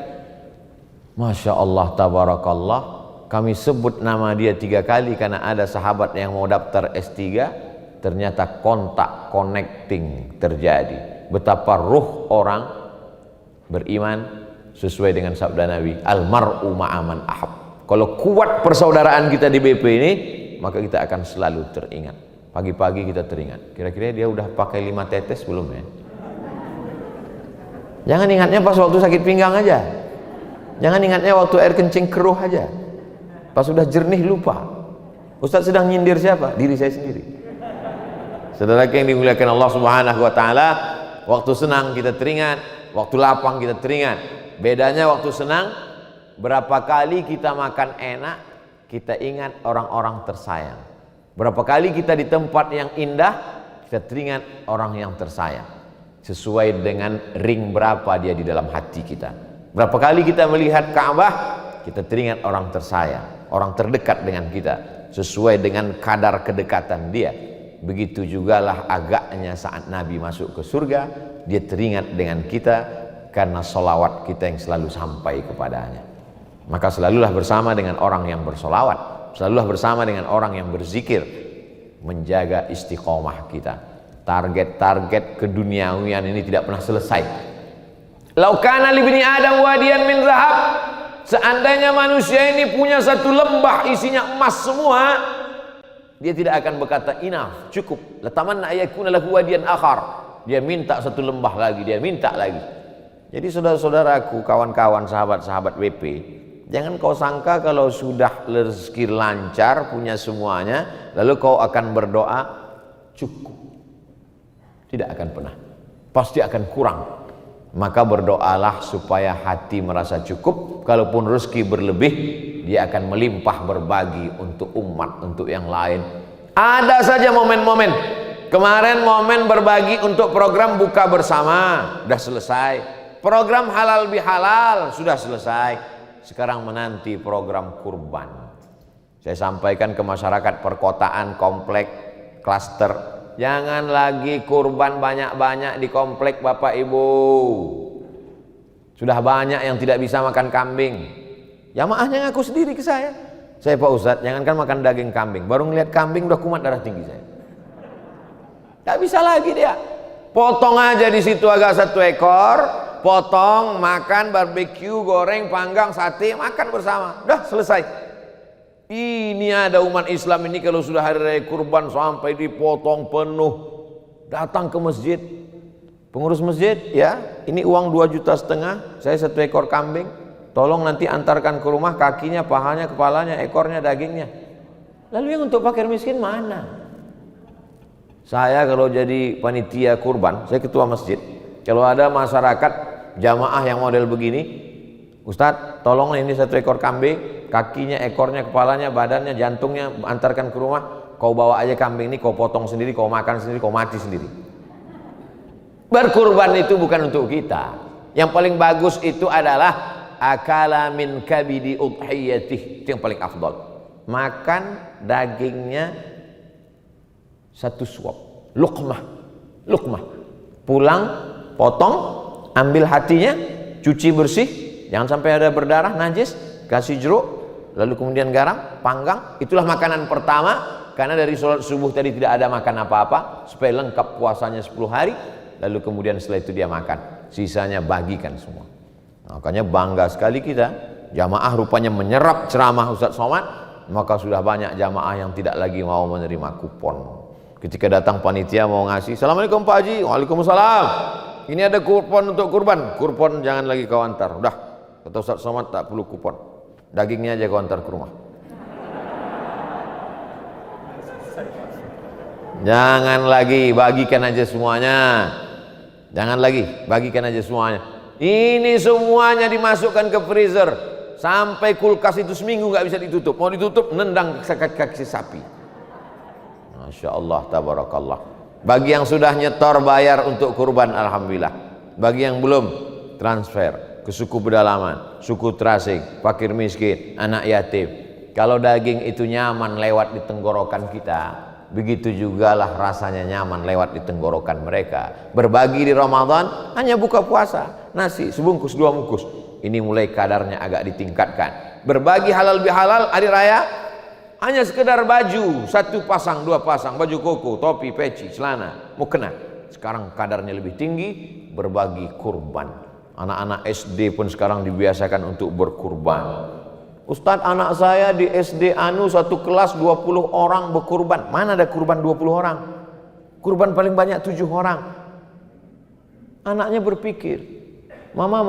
Masya Allah, tabarakallah. Kami sebut nama dia 3 kali karena ada sahabat yang mau daftar S3. Ternyata kontak connecting terjadi. betapa ruh orang beriman sesuai dengan sabda Nabi, almar'u ma'aman ahab. Kalau kuat persaudaraan kita di BP ini, maka kita akan selalu teringat. Pagi-pagi kita teringat, kira-kira dia udah pakai 5 tetes belum ya? Jangan ingatnya pas waktu sakit pinggang aja, jangan ingatnya waktu air kencing keruh aja, pas sudah jernih lupa. Ustaz sedang nyindir siapa? Diri saya sendiri. Saudara yang dimuliakan Allah Subhanahu wa taala, waktu senang kita teringat, waktu lapang kita teringat. Bedanya waktu senang, berapa kali kita makan enak, kita ingat orang-orang tersayang. Berapa kali kita di tempat yang indah, kita teringat orang yang tersayang. Sesuai dengan ring berapa dia di dalam hati kita. Berapa kali kita melihat Ka'bah, kita teringat orang tersayang, orang terdekat dengan kita, sesuai dengan kadar kedekatan dia. Begitu jugalah agaknya saat Nabi masuk ke surga, dia teringat dengan kita karena solawat kita yang selalu sampai kepadanya. Maka selalulah bersama dengan orang yang bersolawat, selalulah bersama dengan orang yang berzikir, menjaga istiqomah kita. Target-target keduniawian ini tidak pernah selesai. Lau kana li bani Adam wadiyan min zahab, seandainya manusia ini punya satu lembah isinya emas semua, dia tidak akan berkata enough, cukup. Latamanna ayakuna lahu wadiyan akhar. Dia minta satu lembah lagi, dia minta lagi. Jadi saudara-saudaraku, kawan-kawan, sahabat-sahabat WP, jangan kau sangka kalau sudah rezeki lancar, punya semuanya, lalu kau akan berdoa cukup. Tidak akan pernah, pasti akan kurang. Maka berdoalah supaya hati merasa cukup. Kalaupun rezeki berlebih, dia akan melimpah berbagi untuk umat, untuk yang lain. Ada saja momen-momen. Kemarin momen berbagi untuk program buka bersama sudah selesai. Program halal bihalal sudah selesai. Sekarang menanti program kurban. Saya sampaikan ke masyarakat perkotaan, komplek, klaster, jangan lagi kurban banyak-banyak di komplek Bapak Ibu. Sudah banyak yang tidak bisa makan kambing. Jamaahnya ngaku sendiri ke saya, Pak Ustadz, jangankan makan daging kambing, baru ngeliat kambing udah kumat darah tinggi saya. Gak bisa lagi dia. Potong aja di situ agak 1 ekor, potong, makan, barbeque, goreng, panggang, sate, makan bersama. Udah selesai. Ini ada umat Islam ini kalau sudah hari raya kurban sampai dipotong penuh, datang ke masjid, pengurus masjid, ya ini uang 2,5 juta, saya 1 ekor kambing, tolong nanti antarkan ke rumah, kakinya, pahanya, kepalanya, ekornya, dagingnya. Lalu yang untuk fakir miskin mana? Saya kalau jadi panitia kurban, saya ketua masjid, kalau ada masyarakat jamaah yang model begini, Ustadz tolong ini 1 ekor kambing, kakinya, ekornya, kepalanya, badannya, jantungnya, antarkan ke rumah, kau bawa aja kambing ini, kau potong sendiri, kau makan sendiri, kau mati sendiri. Berkurban itu bukan untuk kita. Yang paling bagus itu adalah akala min kabidi udhiyatih, itu yang paling afdal. Makan dagingnya 1 suap, luqmah, pulang, potong, ambil hatinya, cuci bersih, jangan sampai ada berdarah, najis, kasih jeruk, lalu kemudian garam, panggang. Itulah makanan pertama, karena dari sholat subuh tadi tidak ada makan apa-apa, supaya lengkap puasanya 10 hari, lalu kemudian setelah itu dia makan, sisanya bagikan semua. Makanya bangga sekali kita, jamaah rupanya menyerap ceramah Ustadz Somad, maka sudah banyak jamaah yang tidak lagi mau menerima kupon. Ketika datang panitia mau ngasih, Assalamualaikum Pak Haji, Waalaikumsalam, ini ada kupon untuk kurban. Kupon jangan lagi kau antar, udah kata Ustadz Somad tak perlu kupon, dagingnya aja kau antar ke rumah. Jangan lagi, bagikan aja semuanya. Jangan lagi, bagikan aja semuanya. Ini semuanya dimasukkan ke freezer, sampai kulkas itu seminggu nggak bisa ditutup. Mau ditutup, nendang kaki sapi. Masya Allah, tabarakallah. Bagi yang sudah nyetor bayar untuk kurban, alhamdulillah. Bagi yang belum, transfer ke suku pedalaman, suku terasing, fakir miskin, anak yatim. Kalau daging itu nyaman lewat di tenggorokan kita, begitu jugalah rasanya nyaman lewat di tenggorokan mereka. Berbagi di Ramadan hanya buka puasa, nasi sebungkus 2 bungkus. Ini mulai kadarnya agak ditingkatkan. Berbagi halal bihalal hari raya hanya sekedar baju 1 pasang 2 pasang, baju koko, topi, peci, celana, mukena. sekarang kadarnya lebih tinggi, berbagi kurban. Anak-anak SD pun sekarang dibiasakan untuk berkurban. Ustadz, anak saya di SD satu kelas 20 orang berkurban. Mana ada kurban 20 orang? Kurban paling banyak 7 orang. Anaknya berpikir, mama,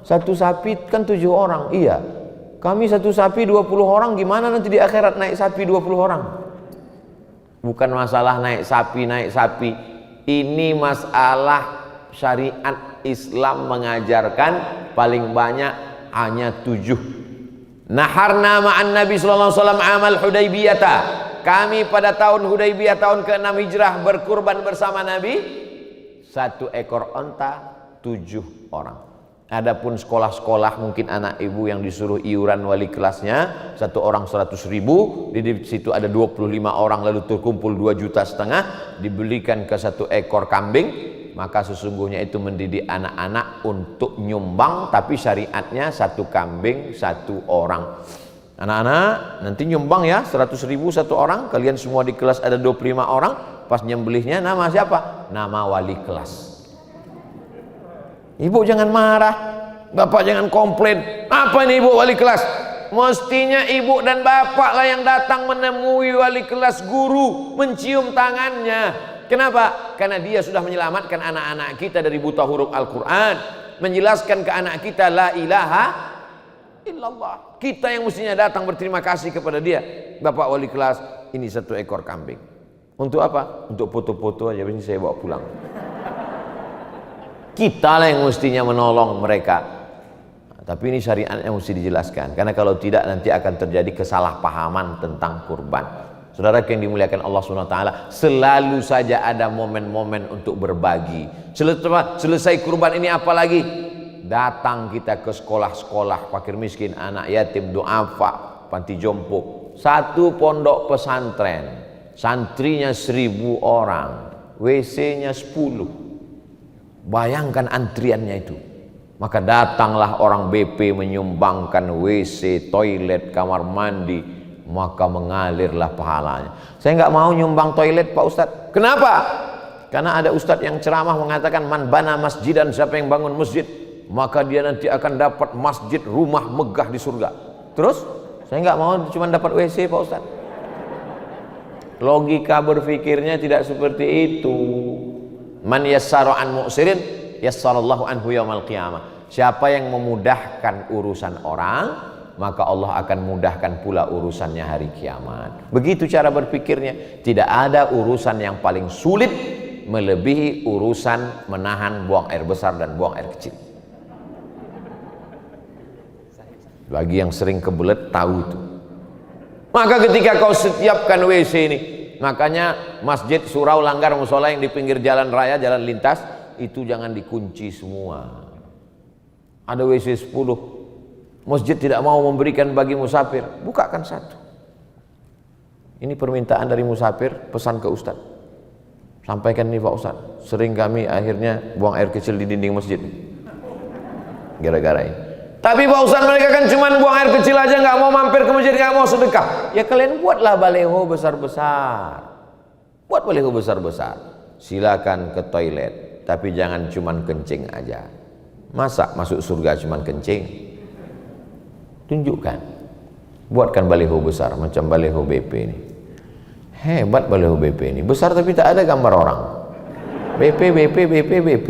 satu sapi kan 7 orang. Iya, kami satu sapi 20 orang, gimana nanti di akhirat naik sapi 20 orang? Bukan masalah naik sapi. Ini masalah syariat Islam mengajarkan paling banyak hanya 7. Naharna ma'an Nabi sallallahu alaihi wasallam amal Hudaybiyah. Kami pada tahun Hudaybiyah tahun ke-6 Hijrah berkurban bersama Nabi 1 ekor onta 7 orang. Adapun sekolah-sekolah mungkin anak ibu yang disuruh iuran wali kelasnya 1 orang 100.000, di situ ada 25 orang lalu terkumpul 2,5 juta, dibelikan ke 1 ekor kambing, maka sesungguhnya itu mendidik anak-anak untuk nyumbang, tapi syariatnya 1 kambing 1 orang. Anak-anak nanti nyumbang ya 100.000 1 orang, kalian semua di kelas ada 25 orang, pas nyembelihnya nama siapa? Nama wali kelas. Ibu jangan marah, bapak jangan komplain. Apa ini ibu wali kelas? Mestinya ibu dan bapak lah yang datang menemui wali kelas guru, mencium tangannya. Kenapa? Karena dia sudah menyelamatkan anak-anak kita dari buta huruf Al-Quran, menjelaskan ke anak kita la ilaha illallah. Kita yang mestinya datang berterima kasih kepada dia. Bapak wali kelas, ini 1 ekor kambing. Untuk apa? Untuk foto-foto aja, ini saya bawa pulang. Kita lah yang mestinya menolong mereka. Tapi ini syariatnya mesti dijelaskan, karena kalau tidak nanti akan terjadi kesalahpahaman tentang kurban. Saudara yang dimuliakan Allah SWT, selalu saja ada momen-momen untuk berbagi. Selesai kurban ini apalagi? Datang kita ke sekolah-sekolah fakir miskin, anak yatim, duafa, panti jompo. 1 pondok pesantren, santrinya 1.000 orang, WC-nya 10. Bayangkan antriannya itu. Maka datanglah orang BP menyumbangkan WC, toilet, kamar mandi, maka mengalirlah pahalanya. Saya nggak mau nyumbang toilet Pak Ustadz. Kenapa? Karena ada Ustadz yang ceramah mengatakan man bana masjidan, siapa yang bangun masjid maka dia nanti akan dapat masjid, rumah megah di surga. Terus saya nggak mau cuma dapat WC Pak Ustadz. Logika berpikirnya tidak seperti itu. Man yassara an mu'sirin yassarallahu anhu yaumal qiyamah. Siapa yang memudahkan urusan orang, maka Allah akan mudahkan pula urusannya hari kiamat. Begitu cara berpikirnya. Tidak ada urusan yang paling sulit melebihi urusan menahan buang air besar dan buang air kecil. Bagi yang sering kebelet tahu itu. Maka ketika kau setiapkan WC ini, makanya masjid, surau, langgar, musola yang di pinggir jalan raya, jalan lintas, itu jangan dikunci semua. Ada WC 10, masjid tidak mau memberikan bagi musafir, bukakan 1. Ini permintaan dari musafir, pesan ke Ustadz. Sampaikan nih Pak Ustadz, sering kami akhirnya buang air kecil di dinding masjid. Gara-gara ini. Tapi Pak Ustadz, mereka kan cuma buang air kecil aja, nggak mau mampir ke masjid, nggak mau sedekah. Ya kalian buatlah baleho besar-besar. Buat baleho besar-besar. Silakan ke toilet, tapi jangan cuma kencing aja. Masa masuk surga cuma kencing? Tunjukkan. Buatkan baleho besar macam baleho BP ini. Hebat baleho BP ini. Besar tapi tak ada gambar orang. BP.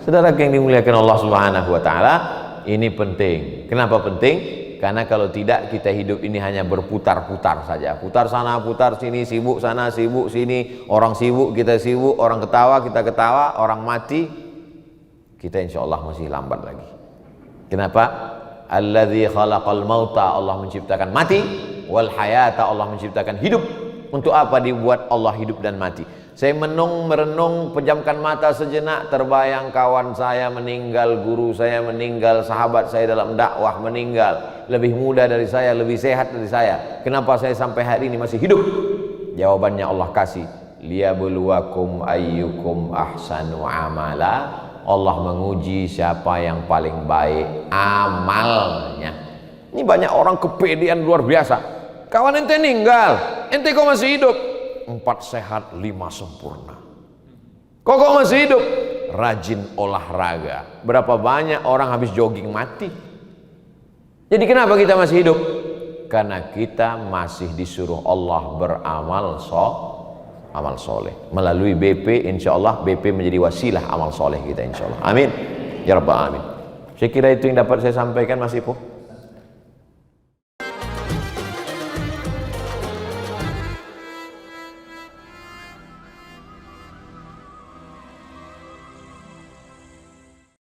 Saudara yang dimuliakan Allah Subhanahu wa taala, ini penting. Kenapa penting? Karena kalau tidak kita hidup ini hanya berputar-putar saja. Putar sana, putar sini, sibuk sana, sibuk sini. Orang sibuk, kita sibuk. Orang ketawa, kita ketawa. Orang mati, kita insya Allah masih lambat lagi. Kenapa? Alladzi khalaqal mauta, Allah menciptakan mati. Wal hayata, Allah menciptakan hidup. Untuk apa dibuat Allah hidup dan mati? Saya merenung, pejamkan mata sejenak, terbayang kawan saya meninggal, guru saya meninggal, sahabat saya dalam dakwah meninggal, lebih muda dari saya, lebih sehat dari saya. Kenapa saya sampai hari ini masih hidup? Jawabannya Allah kasih, liyabluwakum ayyukum ahsanu amala. Allah menguji siapa yang paling baik amalnya. Ini banyak orang kepedean luar biasa. Kawan ente meninggal, ente kok masih hidup? 4 sehat 5 sempurna. Kok masih hidup? Rajin olahraga. Berapa banyak orang habis jogging mati. Jadi kenapa kita masih hidup? Karena kita masih disuruh Allah beramal amal soleh. Melalui BP, insya Allah BP menjadi wasilah amal soleh kita, insya Allah. Amin ya rabbal alamin. Saya kira itu yang dapat saya sampaikan, Mas Ipo.